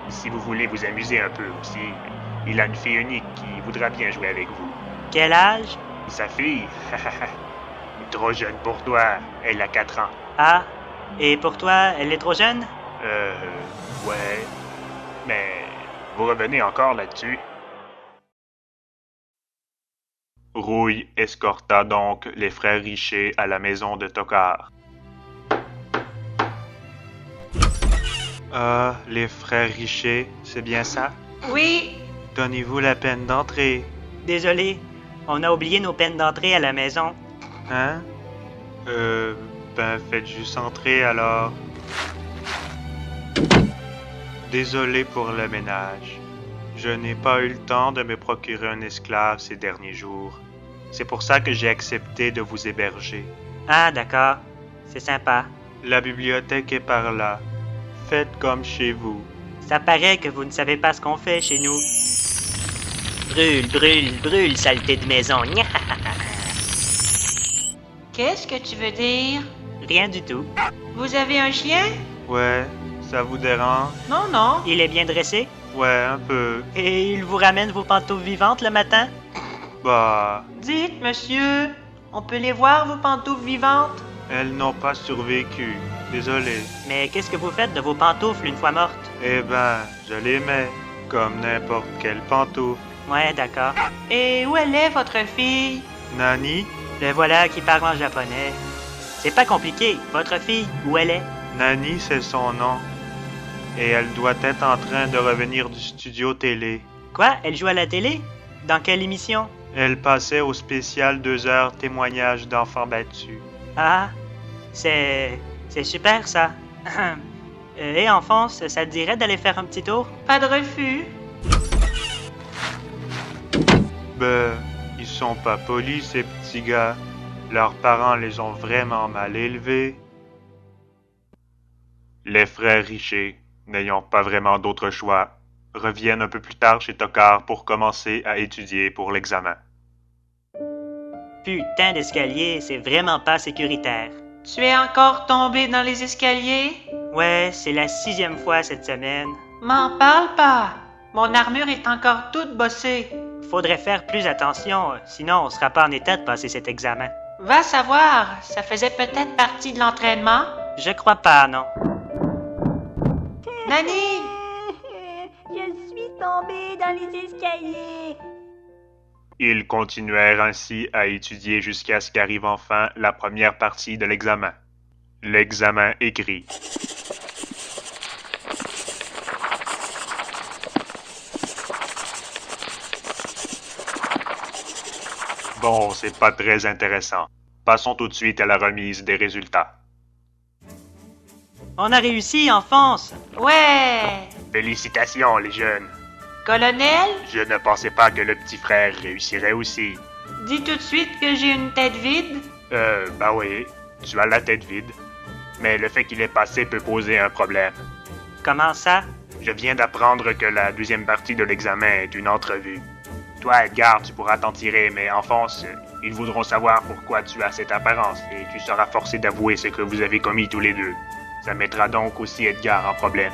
Si vous voulez vous amuser un peu aussi, il a une fille unique qui voudra bien jouer avec vous. Quel âge? Sa fille? Trop jeune pour toi. Elle a 4 ans. Ah, et pour toi, elle est trop jeune? Ouais. Mais vous revenez encore là-dessus? Rouille escorta donc les frères Richer à la maison de Tokar. Ah, les frères Richer, c'est bien ça? Oui. Donnez-vous la peine d'entrer. Désolé, on a oublié nos peines d'entrée à la maison. Hein? Ben faites juste entrer alors. Désolé pour le ménage. Je n'ai pas eu le temps de me procurer un esclave ces derniers jours. C'est pour ça que j'ai accepté de vous héberger. Ah, d'accord. C'est sympa. La bibliothèque est par là. Faites comme chez vous. Ça paraît que vous ne savez pas ce qu'on fait chez nous. Brûle, brûle, brûle, saleté de maison. Qu'est-ce que tu veux dire? Rien du tout. Vous avez un chien? Ouais, ça vous dérange? Non, non. Il est bien dressé? Ouais, un peu. Et il vous ramène vos pantoufles vivantes le matin? Bah, Dites, monsieur, on peut les voir, vos pantoufles vivantes? elles n'ont pas survécu. Désolé. Mais qu'est-ce que vous faites de vos pantoufles une fois mortes? Eh ben, je les mets. Comme n'importe quelle pantoufle. Ouais, d'accord. Et où elle est, votre fille? Nani? Le voilà qui parle en japonais. C'est pas compliqué. Votre fille, où elle est? Nani, c'est son nom. Et elle doit être en train de revenir du studio télé. Quoi? Elle joue à la télé? Dans quelle émission? Elle passait au spécial 2 heures témoignage d'enfants battus. Ah, c'est super ça. Hé, Enfonce, ça te dirait d'aller faire un petit tour? Pas de refus. Ben, ils sont pas polis, ces petits gars. Leurs parents les ont vraiment mal élevés. Les frères Richer, n'ayant pas vraiment d'autre choix, reviennent un peu plus tard chez Tokar pour commencer à étudier pour l'examen. Putain d'escalier, c'est vraiment pas sécuritaire. Tu es encore tombé dans les escaliers? Ouais, c'est la 6e fois cette semaine. M'en parle pas. Mon armure est encore toute bossée. Faudrait faire plus attention, sinon on sera pas en état de passer cet examen. Va savoir, ça faisait peut-être partie de l'entraînement. Je crois pas, non. Nani! Je suis tombée dans les escaliers. Ils continuèrent ainsi à étudier jusqu'à ce qu'arrive enfin la première partie de l'examen. L'examen écrit. Bon, c'est pas très intéressant. Passons tout de suite à la remise des résultats. On a réussi, Enfonce! Ouais! Félicitations, les jeunes. Colonel, Je ne pensais pas que le petit frère réussirait aussi. dis tout de suite que j'ai une tête vide. Bah oui, tu as la tête vide. Mais le fait qu'il est passé peut poser un problème. Comment ça? Je viens d'apprendre que la deuxième partie de l'examen est une entrevue. Toi, Edgar, tu pourras t'en tirer, mais Enfonce, ils voudront savoir pourquoi tu as cette apparence, et tu seras forcé d'avouer ce que vous avez commis tous les deux. Ça mettra donc aussi Edgar en problème.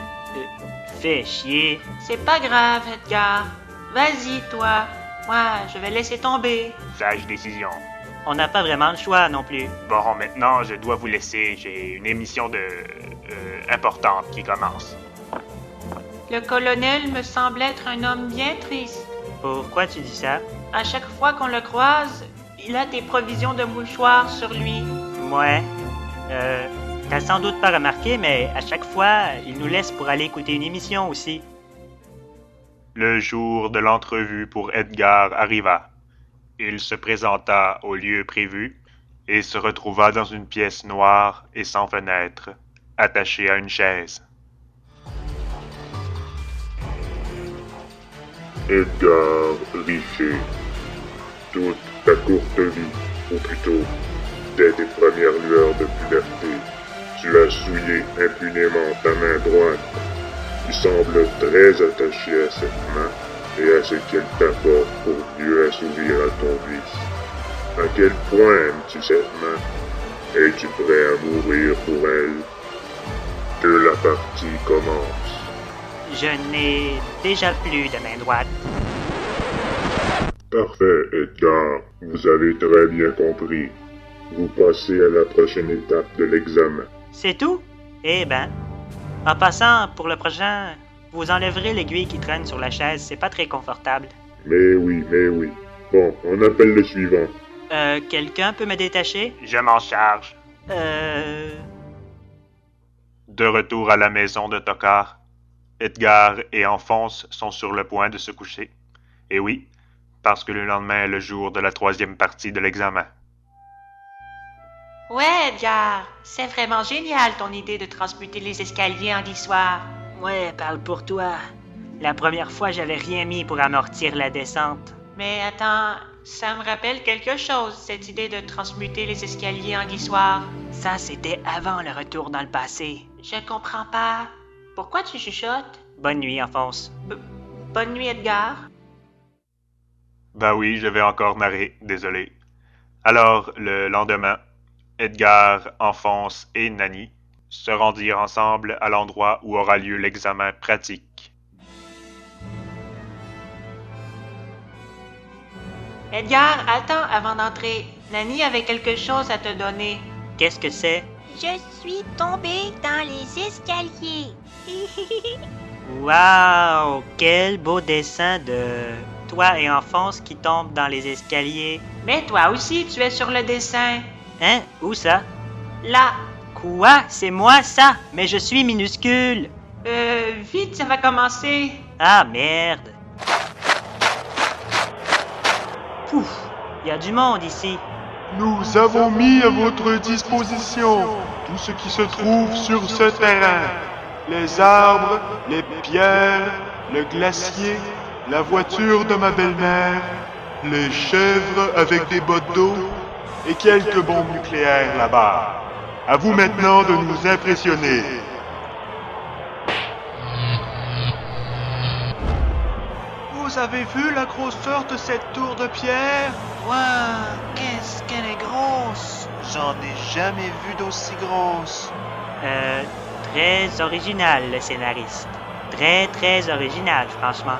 Fais chier. C'est pas grave, Edgar. Vas-y, toi. Moi, je vais laisser tomber. Sage décision. On n'a pas vraiment le choix non plus. Bon, maintenant, je dois vous laisser. J'ai une émission importante qui commence. Le colonel me semble être un homme bien triste. Pourquoi tu dis ça? À chaque fois qu'on le croise, il a des provisions de mouchoirs sur lui. Ouais. T'as sans doute pas remarqué, mais à chaque fois, il nous laisse pour aller écouter une émission aussi. Le jour de l'entrevue pour Edgar arriva. Il se présenta au lieu prévu et se retrouva dans une pièce noire et sans fenêtre, attaché à une chaise. Edgar Richer, toute ta courte vie, ou plutôt, dès tes premières lueurs de puberté, tu as souillé impunément ta main droite. Tu sembles très attaché à cette main et à ce qu'elle t'apporte pour mieux assouvir à ton vice. À quel point aimes-tu cette main? Es-tu prêt à mourir pour elle? Que la partie commence. Je n'ai déjà plus de main droite. Parfait, Edgar. Vous avez très bien compris. Vous passez à la prochaine étape de l'examen. C'est tout? Eh ben. En passant, pour le prochain, vous enlèverez l'aiguille qui traîne sur la chaise, c'est pas très confortable. Mais oui. Bon, on appelle le suivant. Quelqu'un peut me détacher? Je m'en charge. De retour à la maison de Tokar, Edgar et Enfonce sont sur le point de se coucher. Et oui, parce que le lendemain est le jour de la troisième partie de l'examen. Ouais, Edgar, c'est vraiment génial ton idée de transmuter les escaliers en glissoire. Ouais, parle pour toi. La première fois, j'avais rien mis pour amortir la descente. Mais attends, ça me rappelle quelque chose, cette idée de transmuter les escaliers en glissoire. Ça, c'était avant le retour dans le passé. Je comprends pas. Pourquoi tu chuchotes? Bonne nuit, Enfonce. Bonne nuit, Edgar. Ben oui, je vais encore narrer, désolé. Alors, le lendemain, Edgar, Enfonce et Nani se rendirent ensemble à l'endroit où aura lieu l'examen pratique. Edgar, attends avant d'entrer. Nani avait quelque chose à te donner. Qu'est-ce que c'est? Je suis tombée dans les escaliers. Wow! Quel beau dessin de toi et Enfonce qui tombent dans les escaliers. Mais toi aussi, tu es sur le dessin. Hein? Où ça? Là. Quoi? C'est moi, ça? Mais je suis minuscule. Vite, ça va commencer. Ah, merde. Pouf! Il y a du monde ici. Nous avons mis à votre disposition tout ce qui se trouve sur ce terrain. les arbres, les pierres, le glacier, la voiture de ma belle-mère, les chèvres avec des bottes d'eau et quelques bombes nucléaires là-bas. À vous maintenant de nous impressionner. Vous avez vu la grosseur de cette tour de pierre? Waouh, qu'est-ce qu'elle est grosse! J'en ai jamais vu d'aussi grosse. Très original, le scénariste. Très original, franchement.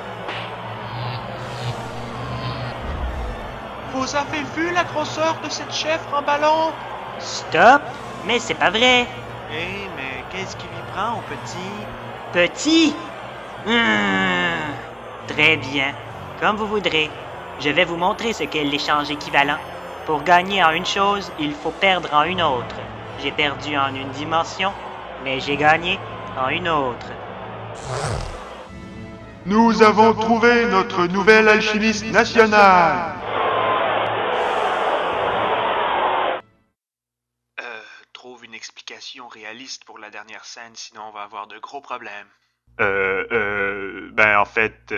Vous avez vu la grosseur de cette chèvre en ballon? Stop! Mais c'est pas vrai! Mais qu'est-ce qui lui prend au petit? Petit? Très bien. Comme vous voudrez. Je vais vous montrer ce qu'est l'échange équivalent. Pour gagner en une chose, il faut perdre en une autre. J'ai perdu en une dimension, mais j'ai gagné en une autre. Nous avons trouvé notre nouvel alchimiste national. Trouve une explication réaliste pour la dernière scène, sinon on va avoir de gros problèmes. En fait,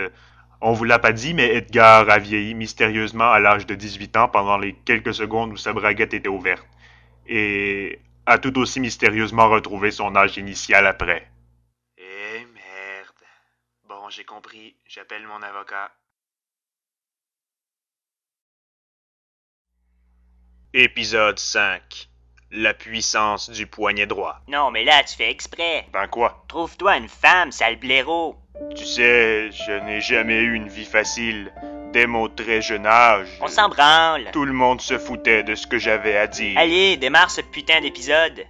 on vous l'a pas dit, mais Edgar a vieilli mystérieusement à l'âge de 18 ans pendant les quelques secondes où sa braguette était ouverte. Et a tout aussi mystérieusement retrouvé son âge initial après. Eh merde. Bon, j'ai compris. J'appelle mon avocat. Épisode 5. La puissance du poignet droit. Non, mais là, tu fais exprès. Ben quoi? Trouve-toi une femme, sale blaireau. Tu sais, je n'ai jamais eu une vie facile. Dès mon très jeune âge, On s'en branle. tout le monde se foutait de ce que j'avais à dire. Allez, démarre ce putain d'épisode.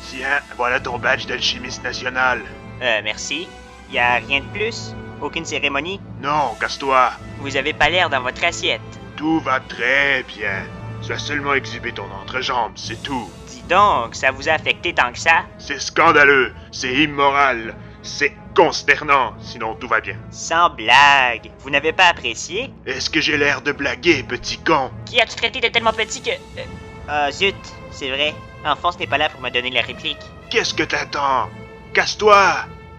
Tiens, voilà ton badge d'alchimiste national. Merci. Y a rien de plus? Aucune cérémonie? Non, casse-toi. Vous avez pas l'air dans votre assiette. Tout va très bien. Tu as seulement exhibé ton entrejambe, c'est tout. Dis donc, ça vous a affecté tant que ça? C'est scandaleux, c'est immoral, c'est consternant, sinon tout va bien. Sans blague. Vous n'avez pas apprécié? Est-ce que j'ai l'air de blaguer, petit con? Qui as-tu traité de tellement petit que... Ah, zut, c'est vrai. Enfance n'est pas là pour me donner la réplique. Qu'est-ce que t'attends? Casse-toi!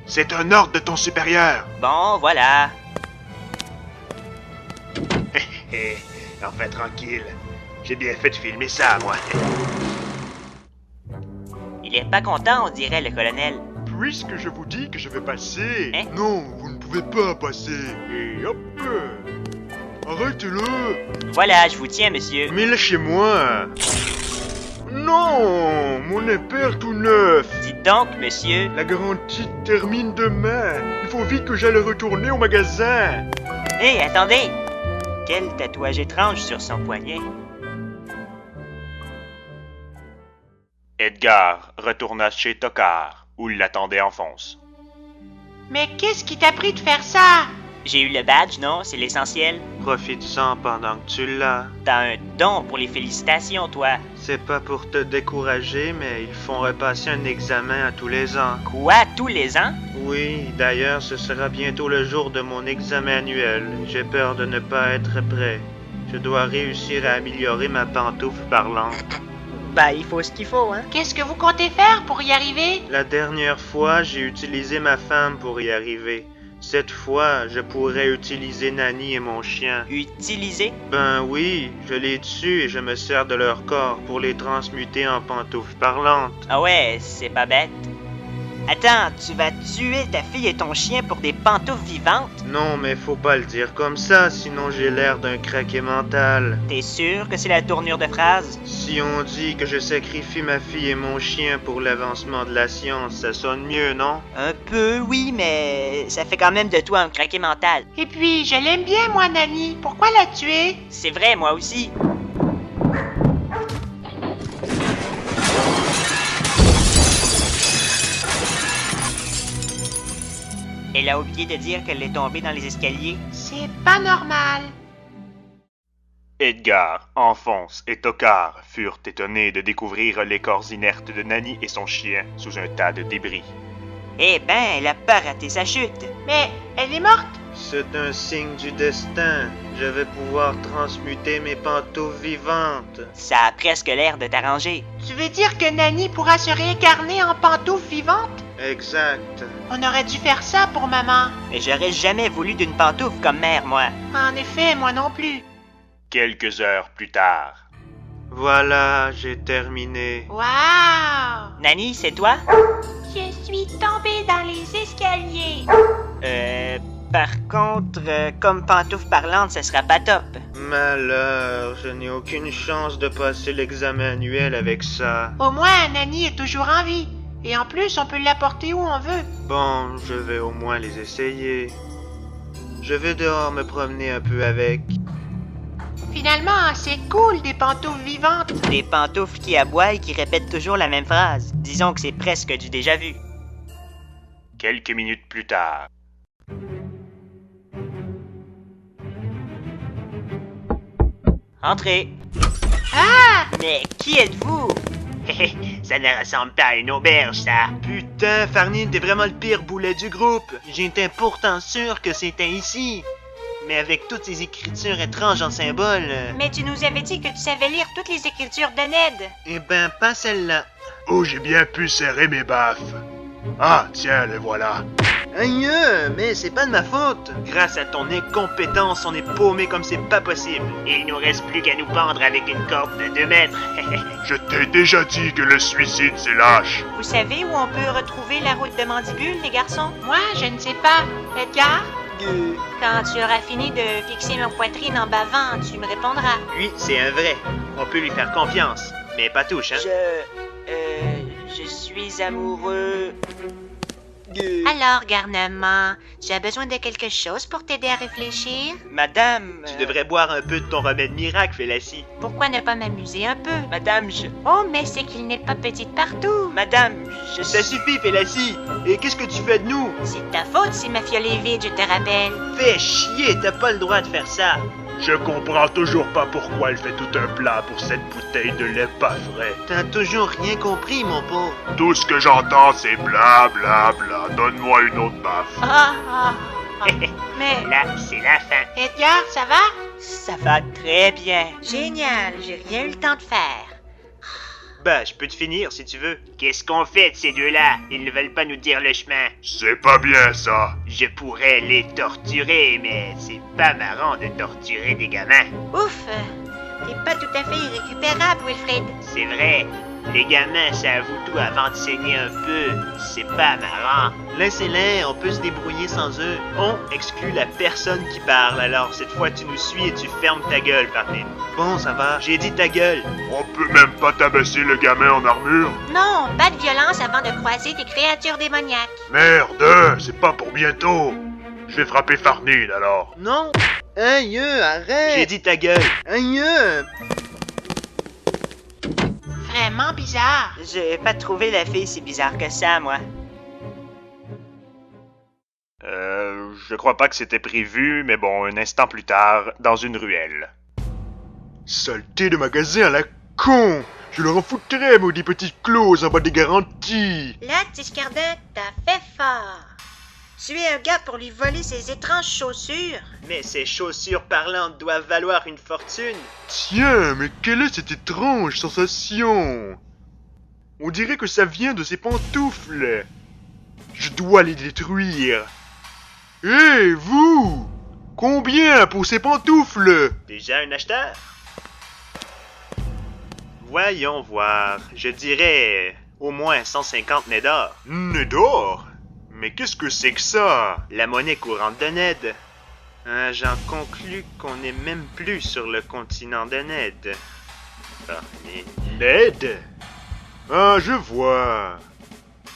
C'est un ordre de ton supérieur. Bon, voilà. Enfin, tranquille. J'ai bien fait de filmer ça, moi. Il est pas content, on dirait, le colonel. Puisque je vous dis que je vais passer... Hein? Non, vous ne pouvez pas passer. Et hop! Arrêtez-le! Voilà, je vous tiens, monsieur. Mais lâchez-moi! Non! Mon impair tout neuf! Dites donc, monsieur. La garantie termine demain. Il faut vite que j'aille retourner au magasin. Hé, attendez! Quel tatouage étrange sur son poignet. Edgar retourna chez Tokar, où il l'attendait en fonce. Mais qu'est-ce qui t'a pris de faire ça? J'ai eu le badge, non? C'est l'essentiel. Profite-en pendant que tu l'as. T'as un don pour les félicitations, toi. C'est pas pour te décourager, mais ils font repasser un examen à tous les ans. Quoi, tous les ans? Oui, d'ailleurs, ce sera bientôt le jour de mon examen annuel. J'ai peur de ne pas être prêt. Je dois réussir à améliorer ma pantoufle parlante. Ben, il faut ce qu'il faut, hein? Qu'est-ce que vous comptez faire pour y arriver? La dernière fois, j'ai utilisé ma femme pour y arriver. Cette fois, je pourrais utiliser Nani et mon chien. Utiliser? Ben oui, je les tue et je me sers de leur corps pour les transmuter en pantoufles parlantes. Ah ouais, c'est pas bête. Attends, tu vas tuer ta fille et ton chien pour des pantoufles vivantes? Non, mais faut pas le dire comme ça, sinon j'ai l'air d'un craqué mental. T'es sûr que c'est la tournure de phrase? Si on dit que je sacrifie ma fille et mon chien pour l'avancement de la science, ça sonne mieux, non? Un peu, oui, mais ça fait quand même de toi un craqué mental. Et puis, je l'aime bien, moi, Nani. Pourquoi la tuer? C'est vrai, moi aussi. Elle a oublié de dire qu'elle est tombée dans les escaliers. C'est pas normal. Edgar, Enfonce et Tokar furent étonnés de découvrir les corps inertes de Nani et son chien sous un tas de débris. Eh ben, elle a pas raté sa chute. Mais elle est morte. C'est un signe du destin. Je vais pouvoir transmuter mes pantoufles vivantes. Ça a presque l'air de t'arranger. Tu veux dire que Nanny pourra se réincarner en pantoufle vivante? Exact. On aurait dû faire ça pour maman. Mais j'aurais jamais voulu d'une pantoufle comme mère, moi. En effet, moi non plus. Quelques heures plus tard. Voilà, j'ai terminé. Waouh! Nanny, c'est toi? Je suis tombée dans les escaliers. Par contre, comme pantoufle parlante, ça sera pas top. Malheur, je n'ai aucune chance de passer l'examen annuel avec ça. Au moins, Nanny est toujours en vie. Et en plus, on peut l'apporter où on veut. Bon, je vais au moins les essayer. Je vais dehors me promener un peu avec. Finalement, c'est cool des pantoufles vivantes. Des pantoufles qui aboient et qui répètent toujours la même phrase. Disons que c'est presque du déjà-vu. Quelques minutes plus tard. Entrez. Ah! Mais qui êtes-vous? Ça ne ressemble pas à une auberge, ça. Putain, Farnine, t'es vraiment le pire boulet du groupe. J'étais pourtant sûr que c'était ici. Mais avec toutes ces écritures étranges en symboles... Mais tu nous avais dit que tu savais lire toutes les écritures de Ned. Eh ben, pas celle-là. Oh, j'ai bien pu serrer mes baffes. Ah, tiens, les voilà. Aïe, mais c'est pas de ma faute. Grâce à ton incompétence, on est paumé comme c'est pas possible. Il nous reste plus qu'à nous pendre avec une corde de 2 mètres. Je t'ai déjà dit que le suicide, c'est lâche. Vous savez où on peut retrouver la route de Mandibule, les garçons? Moi, je ne sais pas. Edgar? Quand tu auras fini de fixer ma poitrine en bavant, tu me répondras. Lui, c'est un vrai. On peut lui faire confiance. Mais pas touche, hein? Je suis amoureux. Alors, garnement, tu as besoin de quelque chose pour t'aider à réfléchir? Madame... Tu devrais boire un peu de ton remède miracle, Félacie. Pourquoi ne pas m'amuser un peu? Madame, je... Oh, mais c'est qu'il n'est pas petit partout. Madame, je... Ça suffit, Félacie. Et qu'est-ce que tu fais de nous? C'est ta faute si ma fiole est vide, je te rappelle. Fais chier, t'as pas le droit de faire ça. Je comprends toujours pas pourquoi elle fait tout un plat pour cette bouteille de lait pas frais. T'as toujours rien compris, mon pauvre. Tout ce que j'entends, c'est bla bla bla. Donne-moi une autre baffe. Mais... Là, c'est la fin. Edgar, ça va? Ça va très bien. Génial, j'ai rien eu le temps de faire. Bah, je peux te finir si tu veux. Qu'est-ce qu'on fait de ces deux-là? Ils ne veulent pas nous dire le chemin. C'est pas bien, ça. Je pourrais les torturer, mais c'est pas marrant de torturer des gamins. Ouf, t'es pas tout à fait irrécupérable, Wilfrid. C'est vrai, les gamins s'avouent tout avant de saigner un peu. C'est pas marrant. Laissez-les, on peut se débrouiller sans eux. On exclut la personne qui parle, alors cette fois tu nous suis et tu fermes ta gueule, Farnine. Bon, ça va, j'ai dit ta gueule. On peut même pas tabasser le gamin en armure. Non, pas de violence avant de croiser des créatures démoniaques. Merde, c'est pas pour bientôt. Je vais frapper Farnine, alors. Non. Aïe, arrête. J'ai dit ta gueule. Aïe. Vraiment bizarre. J'ai pas trouvé la fille si bizarre que ça, moi. Je crois pas que c'était prévu, mais bon, un instant plus tard, dans une ruelle. Saleté de magasin à la con. Je leur en foutrais, maudit petit clause en bas des garanties. Là, Tiscardin, t'as fait fort. Tuer un gars pour lui voler ses étranges chaussures. Mais ces chaussures parlantes doivent valoir une fortune. Tiens, mais quelle est cette étrange sensation? On dirait que ça vient de ces pantoufles. Je dois les détruire. Hé, vous! Combien pour ces pantoufles? Déjà un acheteur? Voyons voir. Je dirais au moins 150 nez d'or. Nez d'or? Mais qu'est-ce que c'est que ça? La monnaie courante de Ned. J'en conclus qu'on n'est même plus sur le continent de Ned. Ned? Ah, je vois.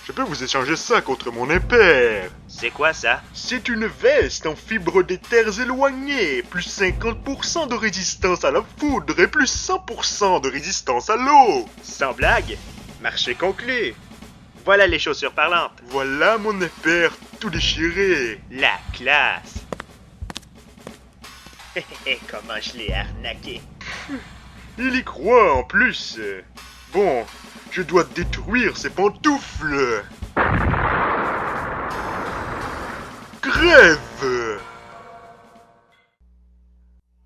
Je peux vous échanger ça contre mon impair. C'est quoi ça? C'est une veste en fibres des terres éloignées, plus 50% de résistance à la foudre et plus 100% de résistance à l'eau. Sans blague? Marché conclu. Voilà les chaussures parlantes. Voilà mon impair tout déchiré. La classe. Comment je l'ai arnaqué. Il y croit en plus. Bon, je dois détruire ces pantoufles. rêve!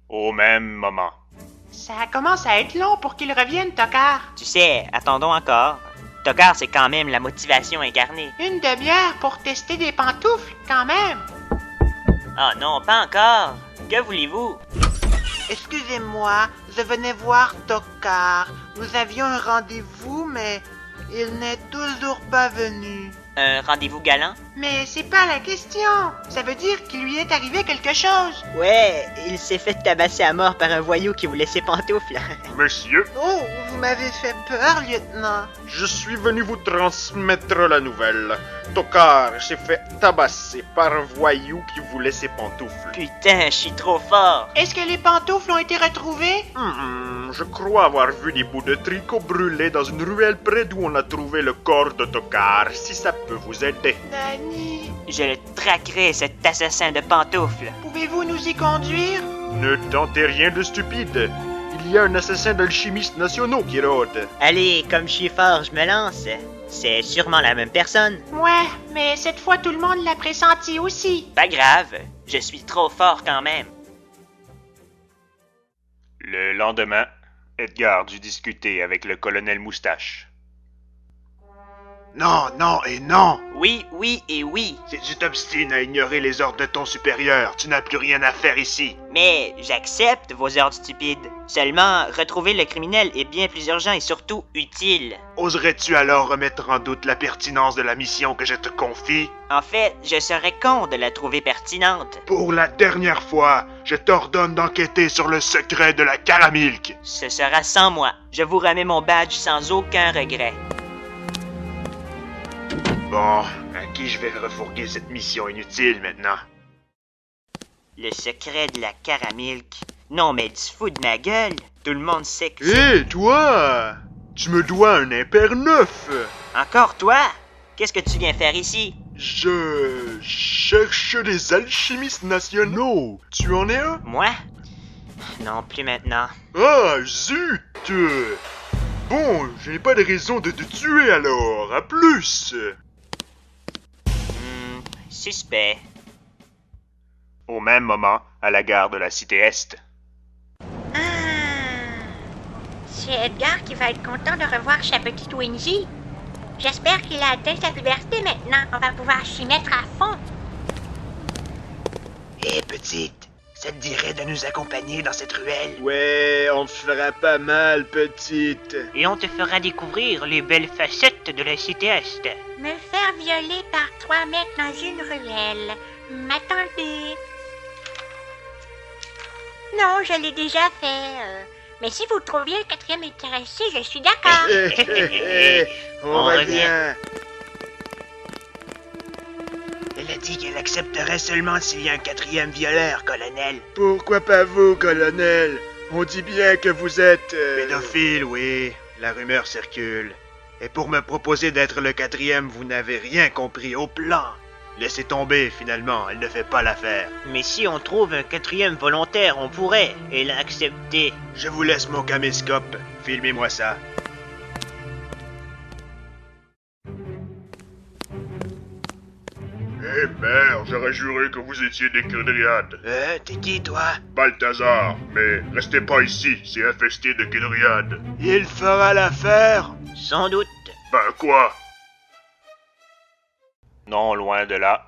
Au même moment. Ça commence à être long pour qu'il revienne, Tocard. Tu sais, attendons encore. Tocard, c'est quand même la motivation incarnée. Une demi-heure pour tester des pantoufles, quand même. Ah non, pas encore. Que voulez-vous? Excusez-moi, je venais voir Tocard. Nous avions un rendez-vous, mais il n'est toujours pas venu. Un rendez-vous galant? Mais c'est pas la question. Ça veut dire qu'il lui est arrivé quelque chose. Ouais, il s'est fait tabasser à mort par un voyou qui voulait ses pantoufles. Monsieur, Oh, vous m'avez fait peur, lieutenant. Je suis venu vous transmettre la nouvelle. Tocard s'est fait tabasser par un voyou qui voulait ses pantoufles. Putain, je suis trop fort. Est-ce que les pantoufles ont été retrouvées? Je crois avoir vu des bouts de tricot brûlés dans une ruelle près d'où on a trouvé le corps de Tocard, si ça peut vous aider. Danny, Je le traquerai, cet assassin de pantoufles. pouvez-vous nous y conduire? Ne tentez rien de stupide. Il y a un assassin d'alchimistes nationaux qui rôde. Allez, comme je suis fort, je me lance. C'est sûrement la même personne. Ouais, mais cette fois tout le monde l'a pressenti aussi. Pas grave, je suis trop fort quand même. Le lendemain, Edgar dut discuter avec le colonel Moustache. Non, non et non! Oui, oui et oui. Si tu t'obstines à ignorer les ordres de ton supérieur, tu n'as plus rien à faire ici. Mais j'accepte vos ordres stupides. Seulement, retrouver le criminel est bien plus urgent et surtout utile. Oserais-tu alors remettre en doute la pertinence de la mission que je te confie? En fait, je serais con de la trouver pertinente. Pour la dernière fois, je t'ordonne d'enquêter sur le secret de la Caramilk. Ce sera sans moi. Je vous remets mon badge sans aucun regret. Bon, à qui je vais refourguer cette mission inutile maintenant? Le secret de la Caramilk. Non mais tu fous de ma gueule. Tout le monde sait que Hé, toi! Tu me dois un impair neuf! Encore toi? Qu'est-ce que tu viens faire ici? Je cherche des alchimistes nationaux. Tu en es un? Moi? Non, plus maintenant. Ah, zut! Bon, je n'ai pas de raison de te tuer alors. À plus! Suspect. Au même moment, à la gare de la cité Est. C'est Edgar qui va être content de revoir sa petite Wingy. J'espère qu'il a atteint sa puberté maintenant. On va pouvoir s'y mettre à fond. Hé, petite, ça te dirait de nous accompagner dans cette ruelle? Ouais, on te fera pas mal, petite. Et on te fera découvrir les belles facettes de la cité Est. Me faire violer par 3 mecs dans une ruelle. M'attendez. Non, je l'ai déjà fait. Mais si vous trouviez le 4e intéressé, je suis d'accord. On revient. Elle a dit qu'elle accepterait seulement s'il y a un 4e violeur, colonel. Pourquoi pas vous, colonel? On dit bien que vous êtes... Pédophile, oui. La rumeur circule. Et pour me proposer d'être le 4e, vous n'avez rien compris au plan. Laissez tomber, finalement, elle ne fait pas l'affaire. Mais si on trouve un 4e volontaire, on pourrait, et l'accepter. Je vous laisse mon caméscope. Filmez-moi ça. Eh merde, j'aurais juré que vous étiez des quadriades. T'es qui, toi? Balthazar, mais restez pas ici, c'est infesté de quadriades. Il fera l'affaire. Sans doute. Ben quoi? Non loin de là,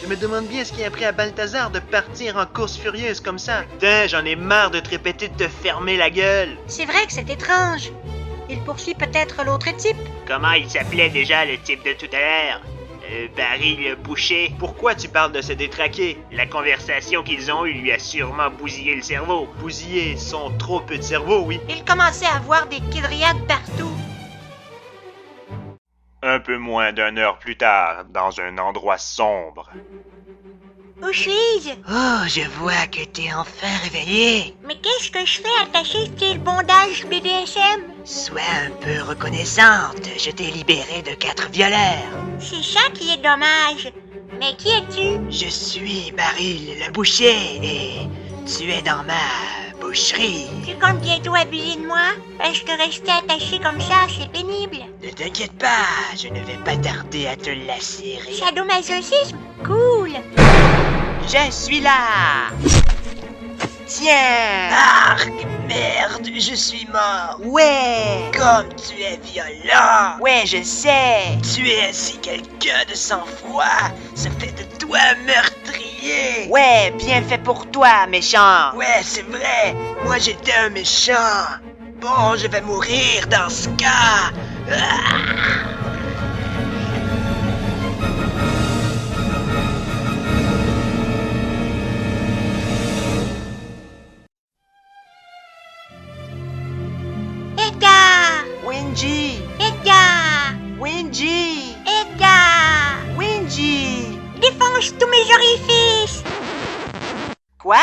Je me demande bien ce qui a pris à Balthazar de partir en course furieuse comme ça. Putain, j'en ai marre de te répéter de te fermer la gueule. C'est vrai que c'est étrange. Il poursuit peut-être l'autre type. Comment il s'appelait déjà le type de tout à l'heure? Barry le boucher. Pourquoi tu parles de se détraquer? La conversation qu'ils ont eue lui a sûrement bousillé le cerveau. Bousillés sont trop peu de cerveau, oui. Il commençait à voir des quadriades partout. un peu moins d'une heure plus tard, dans un endroit sombre. Où suis-je? Oh, je vois que t'es enfin réveillé. Mais qu'est-ce que je fais attaché ce le bondage BDSM? Sois un peu reconnaissante, je t'ai libéré de 4 violeurs. C'est ça qui est dommage. Mais qui es-tu? Je suis Baril le boucher et tu es dans ma bouche. boucherie. Tu comptes bientôt abuser de moi? Parce que rester attaché comme ça, c'est pénible. Ne t'inquiète pas, je ne vais pas tarder à te lacérer. Sadomasochisme? Cool. Je suis là. Tiens. Arc, merde, je suis mort. Ouais. Comme tu es violent. Ouais, je sais. Tu es ainsi quelqu'un de sang-froid. Ça fait de toi un meurtrier. Ouais, bien fait pour toi, méchant. Ouais, c'est vrai. Moi, j'étais un méchant. Bon, je vais mourir dans ce cas. Edgar! Wingy. Edgar! Wingy. Edgar! Wingy. Défonce tous mes orifices! Quoi?